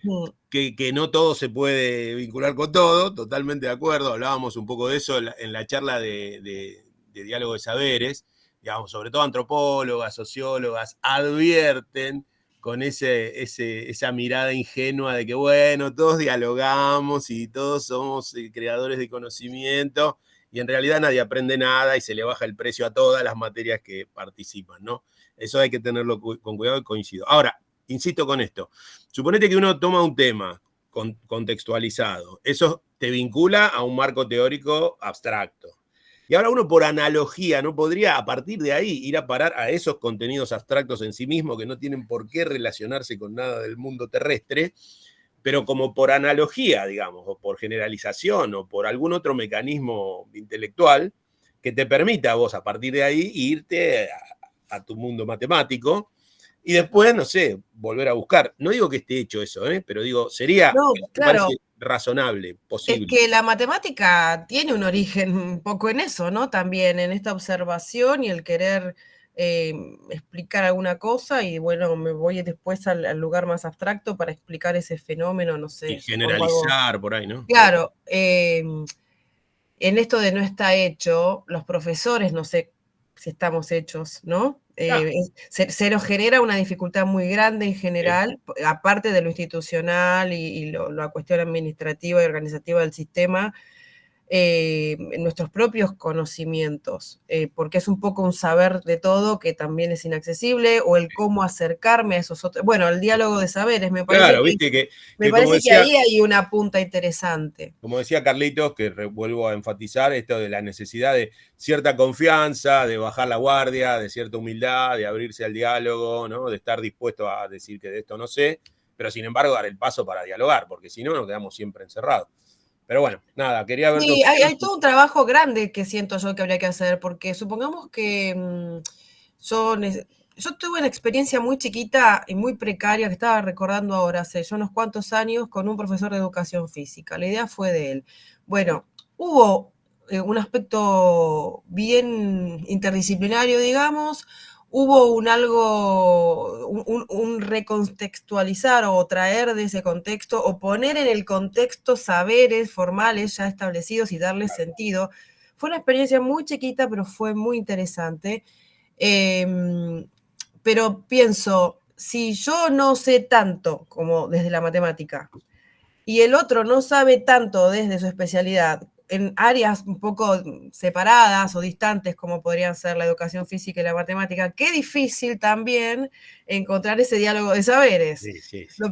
no todo se puede vincular con todo, totalmente de acuerdo. Hablábamos un poco de eso en la charla de diálogo de saberes. Digamos, sobre todo antropólogas, sociólogas, advierten con esa mirada ingenua de que, bueno, todos dialogamos y todos somos creadores de conocimiento, y en realidad nadie aprende nada y se le baja el precio a todas las materias que participan, ¿no? Eso hay que tenerlo con cuidado y coincido. Ahora, insisto con esto. Suponete que uno toma un tema contextualizado. Eso te vincula a un marco teórico abstracto. Y ahora uno por analogía no podría a partir de ahí ir a parar a esos contenidos abstractos en sí mismos que no tienen por qué relacionarse con nada del mundo terrestre, pero como por analogía, digamos, o por generalización o por algún otro mecanismo intelectual que te permita a vos a partir de ahí irte a tu mundo matemático y después, no sé, volver a buscar. No digo que esté hecho eso, pero digo, sería, No, me claro. parece razonable, posible. Es que la matemática tiene un origen un poco en eso, ¿no? También en esta observación y el querer explicar alguna cosa y bueno, me voy después al lugar más abstracto para explicar ese fenómeno, no sé. Y generalizar por ahí, ¿no? Claro, en esto de no está hecho, los profesores, no sé si estamos hechos, ¿no? Se nos genera una dificultad muy grande en general, aparte de lo institucional y la cuestión administrativa y organizativa del sistema, nuestros propios conocimientos, porque es un poco un saber de todo que también es inaccesible, o el cómo acercarme a esos otros, bueno, el diálogo de saberes, me parece, claro, viste que ahí hay una punta interesante. Como decía Carlitos, que vuelvo a enfatizar esto de la necesidad de cierta confianza, de bajar la guardia, de cierta humildad, de abrirse al diálogo, ¿no? De estar dispuesto a decir que de esto no sé, pero sin embargo dar el paso para dialogar, porque si no nos quedamos siempre encerrados. Pero bueno, nada, quería ver... Sí, hay todo un trabajo grande que siento yo que habría que hacer, porque supongamos que yo tuve una experiencia muy chiquita y muy precaria que estaba recordando ahora, hace ya unos cuantos años, con un profesor de educación física. La idea fue de él. Bueno, hubo un aspecto bien interdisciplinario, digamos, hubo un recontextualizar o traer de ese contexto o poner en el contexto saberes formales ya establecidos y darles sentido. Fue una experiencia muy chiquita, pero fue muy interesante. Pero pienso, si yo no sé tanto como desde la matemática y el otro no sabe tanto desde su especialidad, en áreas un poco separadas o distantes como podrían ser la educación física y la matemática, qué difícil también encontrar ese diálogo de saberes. Sí, sí, sí.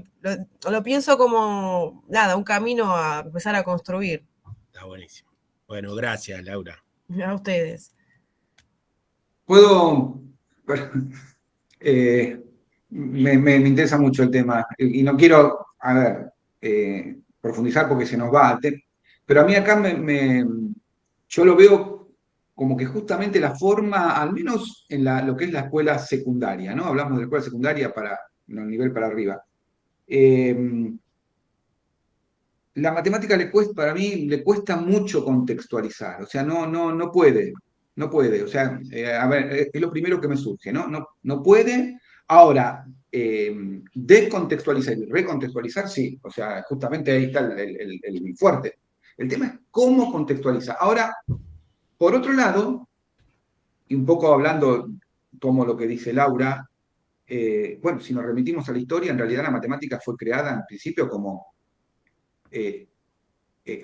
Lo pienso como, nada, un camino a empezar a construir. Está buenísimo. Bueno, gracias, Laura. A ustedes. Puedo... me interesa mucho el tema y no quiero, a ver, profundizar porque se nos va, pero a mí acá yo lo veo como que justamente la forma, al menos en lo que es la escuela secundaria, ¿no? Hablamos de la escuela secundaria para el nivel para arriba. La matemática para mí le cuesta mucho contextualizar, o sea, no puede, o sea, a ver, es lo primero que me surge, ¿no? No puede. Ahora, descontextualizar y recontextualizar, sí, o sea, justamente ahí está el fuerte. El tema es cómo contextualiza. Ahora, por otro lado, y un poco hablando, tomo lo que dice Laura, bueno, si nos remitimos a la historia, en realidad la matemática fue creada en principio como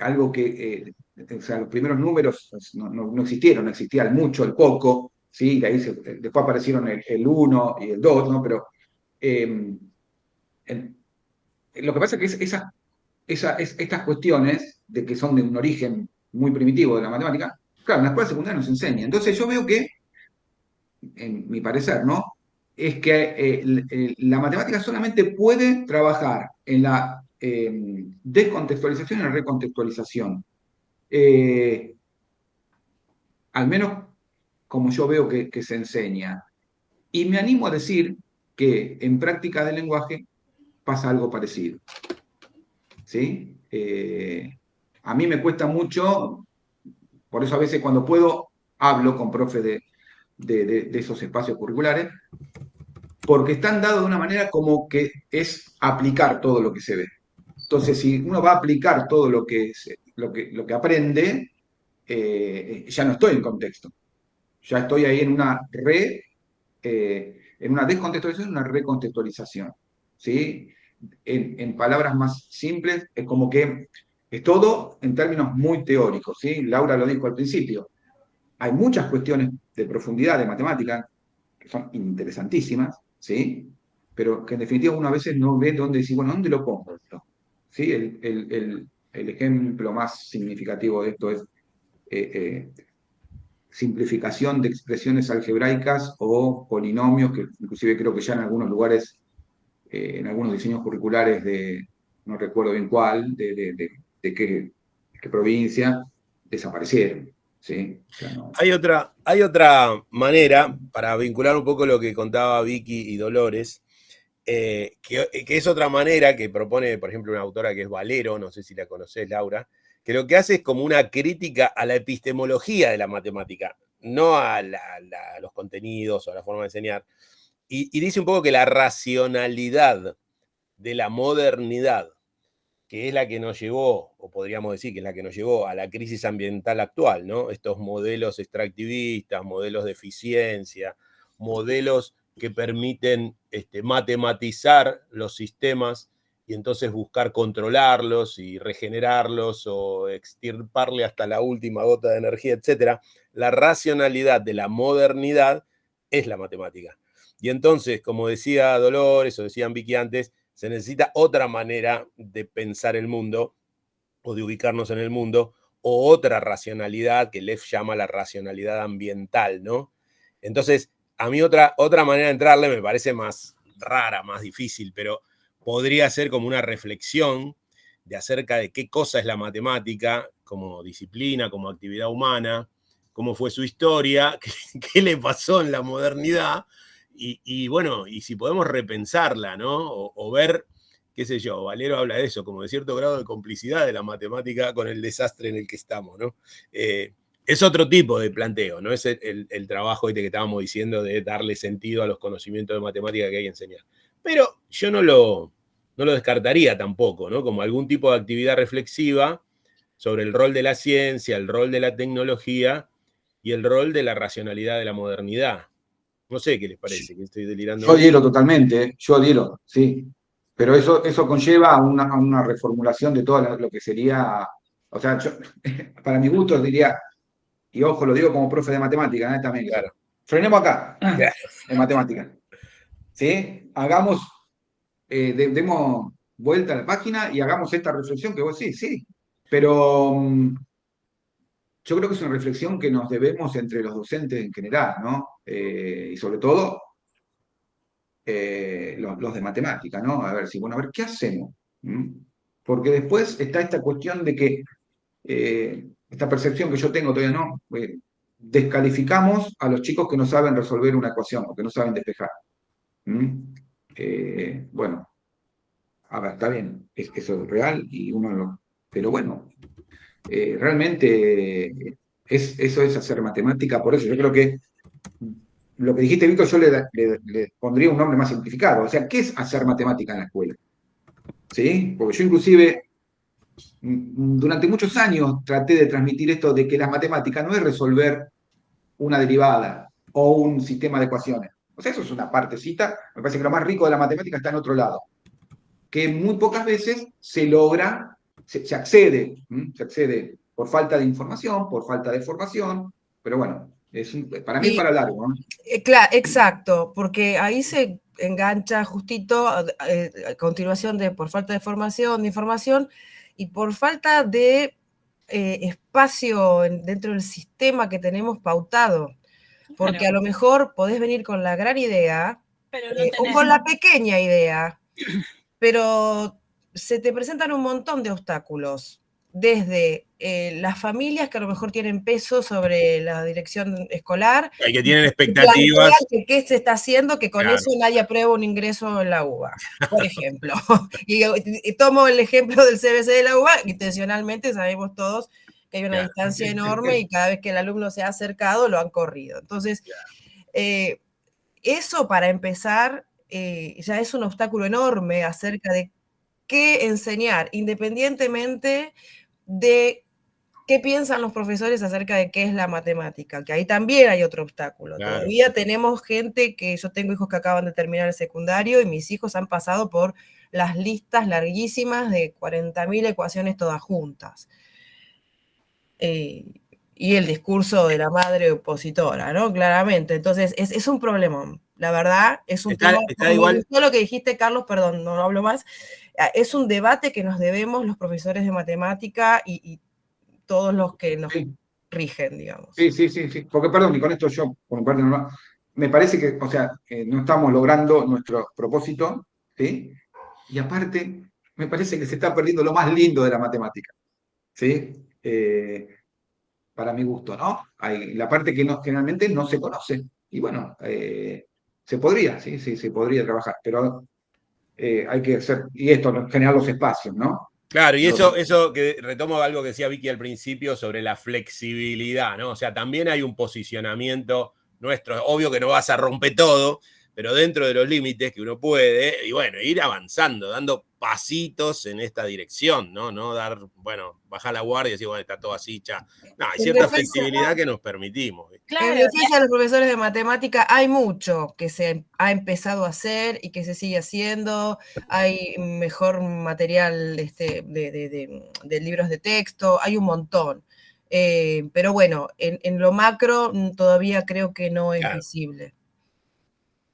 algo que, o sea, los primeros números no existieron, existía el mucho, el poco, ¿sí? De ahí después aparecieron el 1 y el 2, ¿no? Pero lo que pasa es que estas cuestiones de que son de un origen muy primitivo de la matemática, claro, en la escuela secundaria nos enseña. Entonces yo veo que, en mi parecer, ¿no? Es que la matemática solamente puede trabajar en la descontextualización y la recontextualización. Al menos como yo veo que se enseña. Y me animo a decir que en práctica del lenguaje pasa algo parecido. ¿Sí? A mí me cuesta mucho, por eso a veces cuando puedo hablo con profes de esos espacios curriculares, porque están dados de una manera como que es aplicar todo lo que se ve. Entonces, si uno va a aplicar todo lo que aprende, ya no estoy en contexto. Ya estoy ahí en una red. en una descontextualización y una recontextualización, ¿sí? En palabras más simples, es como que es todo en términos muy teóricos, ¿sí? Laura lo dijo al principio. Hay muchas cuestiones de profundidad de matemática que son interesantísimas, ¿sí? Pero que en definitiva uno a veces no ve dónde decir, bueno, ¿dónde lo pongo esto? ¿Sí? El ejemplo más significativo de esto es simplificación de expresiones algebraicas o polinomios, que inclusive creo que ya en algunos lugares, en algunos diseños curriculares de, no recuerdo bien cuál, de qué provincia, desaparecieron. ¿Sí? O sea, no. Hay otra manera, para vincular un poco lo que contaba Vicky y Dolores, que es otra manera que propone, por ejemplo, una autora que es Valero, no sé si la conocés, Laura, que lo que hace es como una crítica a la epistemología de la matemática, no a los contenidos o a la forma de enseñar. Y dice un poco que la racionalidad de la modernidad, que es la que nos llevó, o podríamos decir que es la que nos llevó a la crisis ambiental actual, ¿no? Estos modelos extractivistas, modelos de eficiencia, modelos que permiten matematizar los sistemas y entonces buscar controlarlos y regenerarlos o extirparle hasta la última gota de energía, etc. La racionalidad de la modernidad es la matemática. Y entonces, como decía Dolores o decían Vicky antes, se necesita otra manera de pensar el mundo o de ubicarnos en el mundo, o otra racionalidad que Lev llama la racionalidad ambiental, ¿no? Entonces, a mí otra manera de entrarle me parece más rara, más difícil, pero podría ser como una reflexión de acerca de qué cosa es la matemática como disciplina, como actividad humana, cómo fue su historia, qué le pasó en la modernidad, y bueno, y si podemos repensarla, ¿no? O ver, qué sé yo, Valero habla de eso, como de cierto grado de complicidad de la matemática con el desastre en el que estamos, ¿no? Es otro tipo de planteo, no es el trabajo que estábamos diciendo de darle sentido a los conocimientos de matemática que hay que enseñar. Pero yo no lo descartaría tampoco, ¿no? Como algún tipo de actividad reflexiva sobre el rol de la ciencia, el rol de la tecnología y el rol de la racionalidad de la modernidad. No sé qué les parece, que estoy delirando. Yo adhiero totalmente, yo adhiero, sí. Pero eso conlleva a una reformulación de todo lo que sería, o sea, yo, para mi gusto diría, y ojo, lo digo como profe de matemática, también. Claro. Frenemos acá, Claro. en matemática. ¿Sí? Hagamos, demos vuelta a la página y hagamos esta reflexión que vos sí, sí. Pero yo creo que es una reflexión que nos debemos entre los docentes en general, ¿no? Y sobre todo los de matemática, ¿no? A ver, si, bueno, a ver, ¿qué hacemos? Porque después está esta cuestión de que, esta percepción que yo tengo todavía, ¿no? Descalificamos a los chicos que no saben resolver una ecuación o que no saben despejar. Bueno, a ver, está bien, eso es real y uno lo... Pero bueno, realmente eso es hacer matemática, por eso yo creo que lo que dijiste, Víctor, yo le pondría un nombre más simplificado. O sea, ¿qué es hacer matemática en la escuela? ¿Sí? Porque yo inclusive durante muchos años traté de transmitir esto de que la matemática no es resolver una derivada o un sistema de ecuaciones. O sea, eso es una partecita. Me parece que lo más rico de la matemática está en otro lado. Que muy pocas veces se logra, se accede por falta de información, por falta de formación, pero bueno, para mí es para largo, ¿no? Claro, exacto, porque ahí se engancha justito a continuación de por falta de formación, de información y por falta de espacio dentro del sistema que tenemos pautado. Porque claro, a lo mejor podés venir con la gran idea o con la pequeña idea, pero se te presentan un montón de obstáculos. Desde las familias que a lo mejor tienen peso sobre la dirección escolar. Y que tienen expectativas. Que qué se está haciendo, que con eso nadie aprueba un ingreso en la UBA, por ejemplo. y tomo el ejemplo del CBC de la UBA, intencionalmente sabemos todos que hay una distancia enorme y cada vez que el alumno se ha acercado lo han corrido. Entonces, eso para empezar ya es un obstáculo enorme acerca de qué enseñar, independientemente de qué piensan los profesores acerca de qué es la matemática, que ahí también hay otro obstáculo. Claro. Todavía tenemos gente yo tengo hijos que acaban de terminar el secundario y mis hijos han pasado por las listas larguísimas de 40.000 ecuaciones todas juntas. Y el discurso de la madre opositora, ¿no? Claramente. Entonces, es un problemón. La verdad, es un tema. Está igual. Me gustó lo que dijiste, Carlos, perdón, no hablo más. Es un debate que nos debemos los profesores de matemática y todos los que nos rigen, digamos. Sí. Porque, perdón, y con esto yo, por mi parte, me parece que, o sea, no estamos logrando nuestro propósito, ¿sí? Y aparte, me parece que se está perdiendo lo más lindo de la matemática, ¿sí? Para mi gusto, ¿no? Hay la parte que generalmente no se conoce. Y bueno, se podría, sí, se podría trabajar, pero hay que hacer, y esto, generar los espacios, ¿no? Claro, y eso que retomo algo que decía Vicky al principio sobre la flexibilidad, ¿no? O sea, también hay un posicionamiento nuestro, obvio que no vas a romper todo, pero dentro de los límites que uno puede, y bueno, ir avanzando, dando pasitos en esta dirección, ¿no? No dar, bueno, bajar la guardia y decir, bueno, está todo así, ya. No, hay cierta flexibilidad que nos permitimos. Claro, en defensa de los profesores de matemática hay mucho que se ha empezado a hacer y que se sigue haciendo. Hay mejor material de libros de texto, hay un montón. Pero bueno, en lo macro todavía creo que no es visible.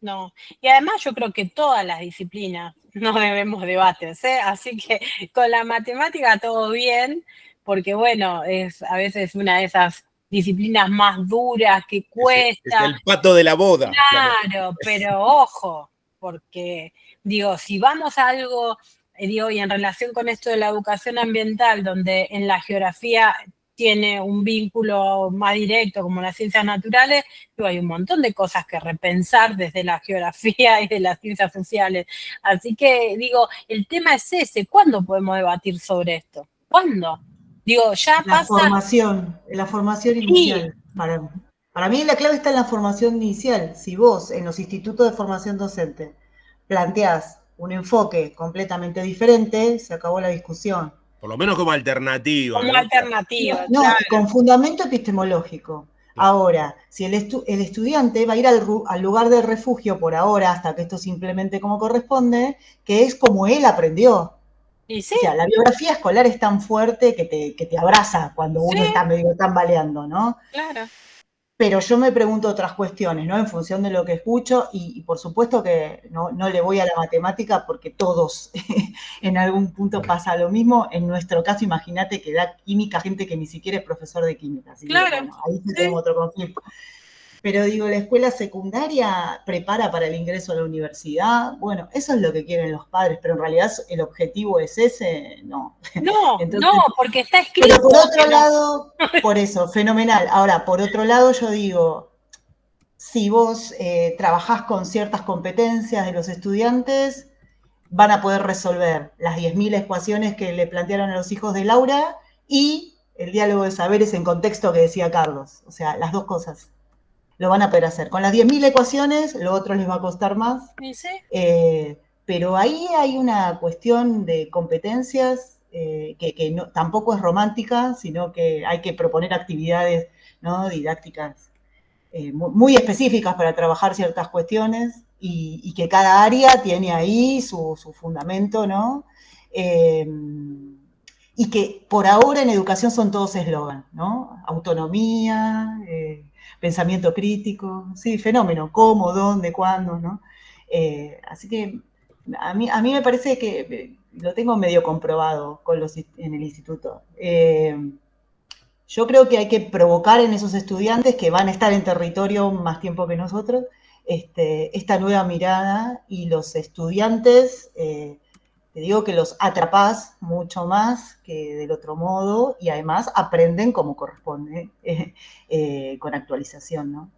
No, y además yo creo que todas las disciplinas no debemos debates, ¿eh? Así que con la matemática todo bien, porque bueno, es a veces una de esas disciplinas más duras que cuesta. Es el pato de la boda. Claro, pero ojo, porque digo, si vamos a algo, digo, y en relación con esto de la educación ambiental, donde en la geografía tiene un vínculo más directo como las ciencias naturales, digo, hay un montón de cosas que repensar desde la geografía y de las ciencias sociales. Así que digo, el tema es ese, ¿cuándo podemos debatir sobre esto? ¿Cuándo? Digo, ya la pasa... La formación inicial. Para mí la clave está en la formación inicial. Si vos en los institutos de formación docente planteás un enfoque completamente diferente, se acabó la discusión. Por lo menos como alternativa. Como alternativa. No, claro. con fundamento epistemológico. Claro. Ahora, si el estudiante va a ir al lugar del refugio por ahora, hasta que esto se implemente como corresponde, que es como él aprendió. ¿Y sí? O sea, la biografía escolar es tan fuerte que te abraza cuando uno está medio tambaleando, ¿no? Claro. Pero yo me pregunto otras cuestiones, ¿no? En función de lo que escucho, y por supuesto que no le voy a la matemática porque todos en algún punto pasa lo mismo. En nuestro caso, imagínate que da química gente que ni siquiera es profesor de química. Así claro. Que, bueno, ahí tenemos otro conflicto. Pero digo, la escuela secundaria prepara para el ingreso a la universidad. Bueno, eso es lo que quieren los padres, pero en realidad el objetivo es ese, no. No, entonces, no, porque está escrito. Pero por otro lado, por eso, fenomenal. Ahora, por otro lado, yo digo, si vos trabajás con ciertas competencias de los estudiantes, van a poder resolver las 10.000 ecuaciones que le plantearon a los hijos de Laura y el diálogo de saberes en contexto que decía Carlos. O sea, las dos cosas. Lo van a poder hacer. Con las 10.000 ecuaciones, lo otro les va a costar más. ¿Sí? Pero ahí hay una cuestión de competencias que no, tampoco es romántica, sino que hay que proponer actividades, ¿no? Didácticas muy específicas para trabajar ciertas cuestiones y que cada área tiene ahí su fundamento, ¿no? Y que por ahora en educación son todos eslogan, ¿no? Autonomía, pensamiento crítico, sí, fenómeno, cómo, dónde, cuándo, ¿no? Así que a mí me parece que lo tengo medio comprobado en el instituto. Yo creo que hay que provocar en esos estudiantes que van a estar en territorio más tiempo que nosotros, esta nueva mirada, y los estudiantes, te digo que los atrapás mucho más que del otro modo, y además aprenden como corresponde, con actualización, ¿no?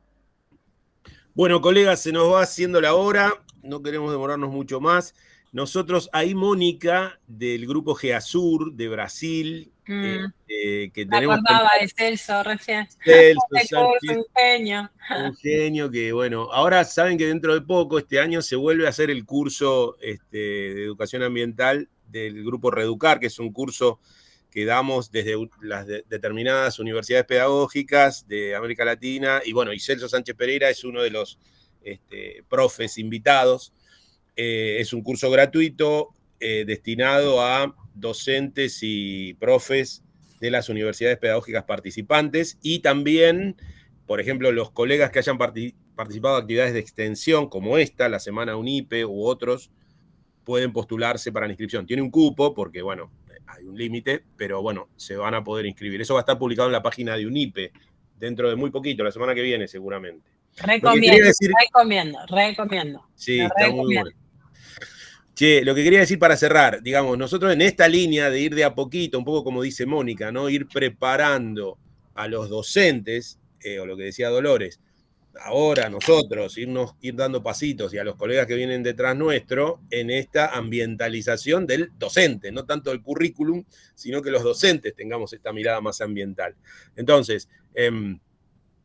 Bueno, colegas, se nos va haciendo la hora, no queremos demorarnos mucho más. Nosotros, ahí Mónica, del grupo GEASUR de Brasil, que me tenemos... acordaba de Celso recién. Celso, un genio. Un genio que, bueno, ahora saben que dentro de poco, este año, se vuelve a hacer el curso de educación ambiental del grupo Reeducar, que es un curso que damos desde las determinadas universidades pedagógicas de América Latina, y bueno, y Celso Sánchez Pereira es uno de los profes invitados. Es un curso gratuito destinado a docentes y profes de las universidades pedagógicas participantes, y también, por ejemplo, los colegas que hayan participado en actividades de extensión como esta, la Semana UNIPE u otros, pueden postularse para la inscripción. Tiene un cupo porque, bueno, hay un límite, pero bueno, se van a poder inscribir. Eso va a estar publicado en la página de UNIPE dentro de muy poquito, la semana que viene seguramente. Recomiendo. Sí, está muy bueno. Che, lo que quería decir para cerrar, digamos, nosotros en esta línea de ir de a poquito, un poco como dice Mónica, ¿no? Ir preparando a los docentes, o lo que decía Dolores, ahora nosotros ir dando pasitos, y a los colegas que vienen detrás nuestro, en esta ambientalización del docente, no tanto del currículum, sino que los docentes tengamos esta mirada más ambiental. Entonces,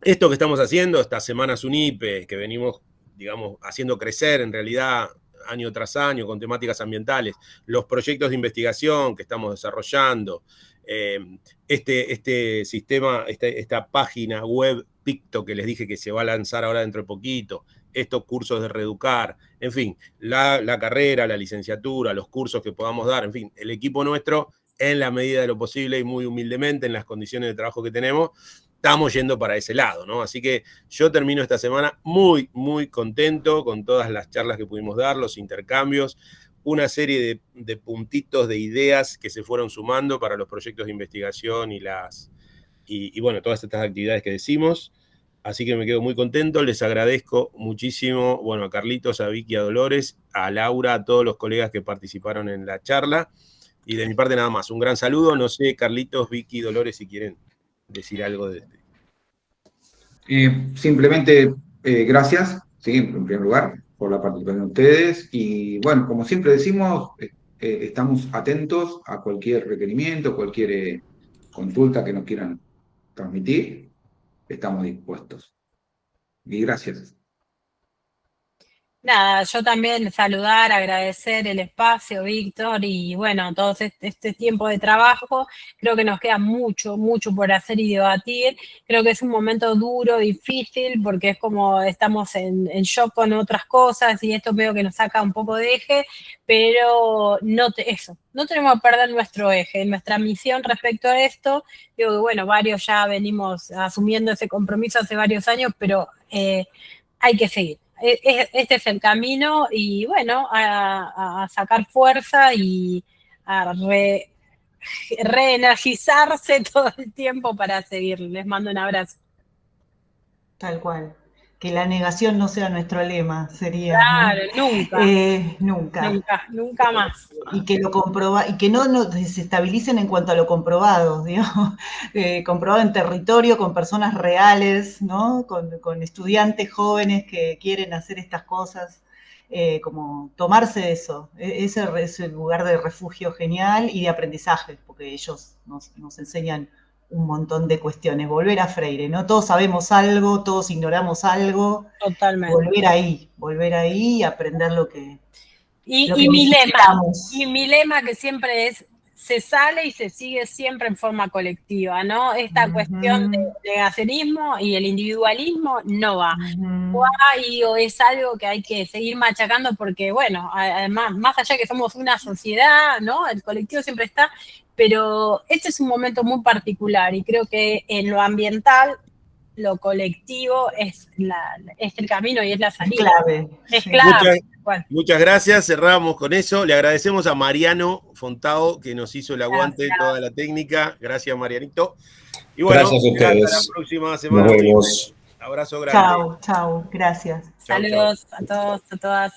esto que estamos haciendo, estas semanas UNIPE, que venimos, digamos, haciendo crecer en realidad año tras año con temáticas ambientales, los proyectos de investigación que estamos desarrollando, este sistema, esta página web Picto que les dije que se va a lanzar ahora dentro de poquito, estos cursos de Reeducar, en fin, la carrera, la licenciatura, los cursos que podamos dar, en fin, el equipo nuestro, en la medida de lo posible y muy humildemente en las condiciones de trabajo que tenemos, estamos yendo para ese lado, ¿no? Así que yo termino esta semana muy, muy contento con todas las charlas que pudimos dar, los intercambios, una serie de puntitos, de ideas que se fueron sumando para los proyectos de investigación y bueno, todas estas actividades que decimos. Así que me quedo muy contento, les agradezco muchísimo, bueno, a Carlitos, a Vicky, a Dolores, a Laura, a todos los colegas que participaron en la charla. Y de mi parte nada más, un gran saludo. No sé, Carlitos, Vicky, Dolores, si quieren decir algo de este. Simplemente gracias, ¿sí? En primer lugar, por la participación de ustedes. Y bueno, como siempre decimos, estamos atentos a cualquier requerimiento, cualquier consulta que nos quieran transmitir. Estamos dispuestos. Y gracias. Nada, yo también saludar, agradecer el espacio, Víctor, y bueno, todo este tiempo de trabajo. Creo que nos queda mucho por hacer y debatir. Creo que es un momento duro, difícil, porque es como estamos en shock con otras cosas y esto veo que nos saca un poco de eje, pero no tenemos que perder nuestro eje, nuestra misión respecto a esto. Digo que bueno, varios ya venimos asumiendo ese compromiso hace varios años, pero hay que seguir. Este es el camino y bueno, a sacar fuerza y a reenergizarse todo el tiempo para seguir. Les mando un abrazo. Tal cual. Que la negación no sea nuestro lema, sería. Claro, ¿no? Nunca más. Y que y que no nos desestabilicen en cuanto a lo comprobado, digamos, comprobado en territorio, con personas reales, ¿no? Con estudiantes jóvenes que quieren hacer estas cosas, como tomarse eso, ese es el lugar de refugio genial y de aprendizaje, porque ellos nos enseñan un montón de cuestiones. Volver a Freire, ¿no? Todos sabemos algo, todos ignoramos algo. Totalmente. Volver ahí y aprender lo que y mi lema que siempre es: se sale y se sigue siempre en forma colectiva, ¿no? Esta cuestión de negacionismo y el individualismo no va. O es algo que hay que seguir machacando porque, bueno, además, más allá de que somos una sociedad, ¿no? El colectivo siempre está, pero este es un momento muy particular y creo que en lo ambiental, lo colectivo es el camino y es la salida. Es clave. Muchas gracias, cerramos con eso. Le agradecemos a Mariano Fontao que nos hizo el aguante toda la técnica. Gracias, Marianito. Y bueno, gracias a ustedes. Hasta la próxima semana. Nos vemos. Abrazo grande. Chao, gracias. Saludos a todos, a todas.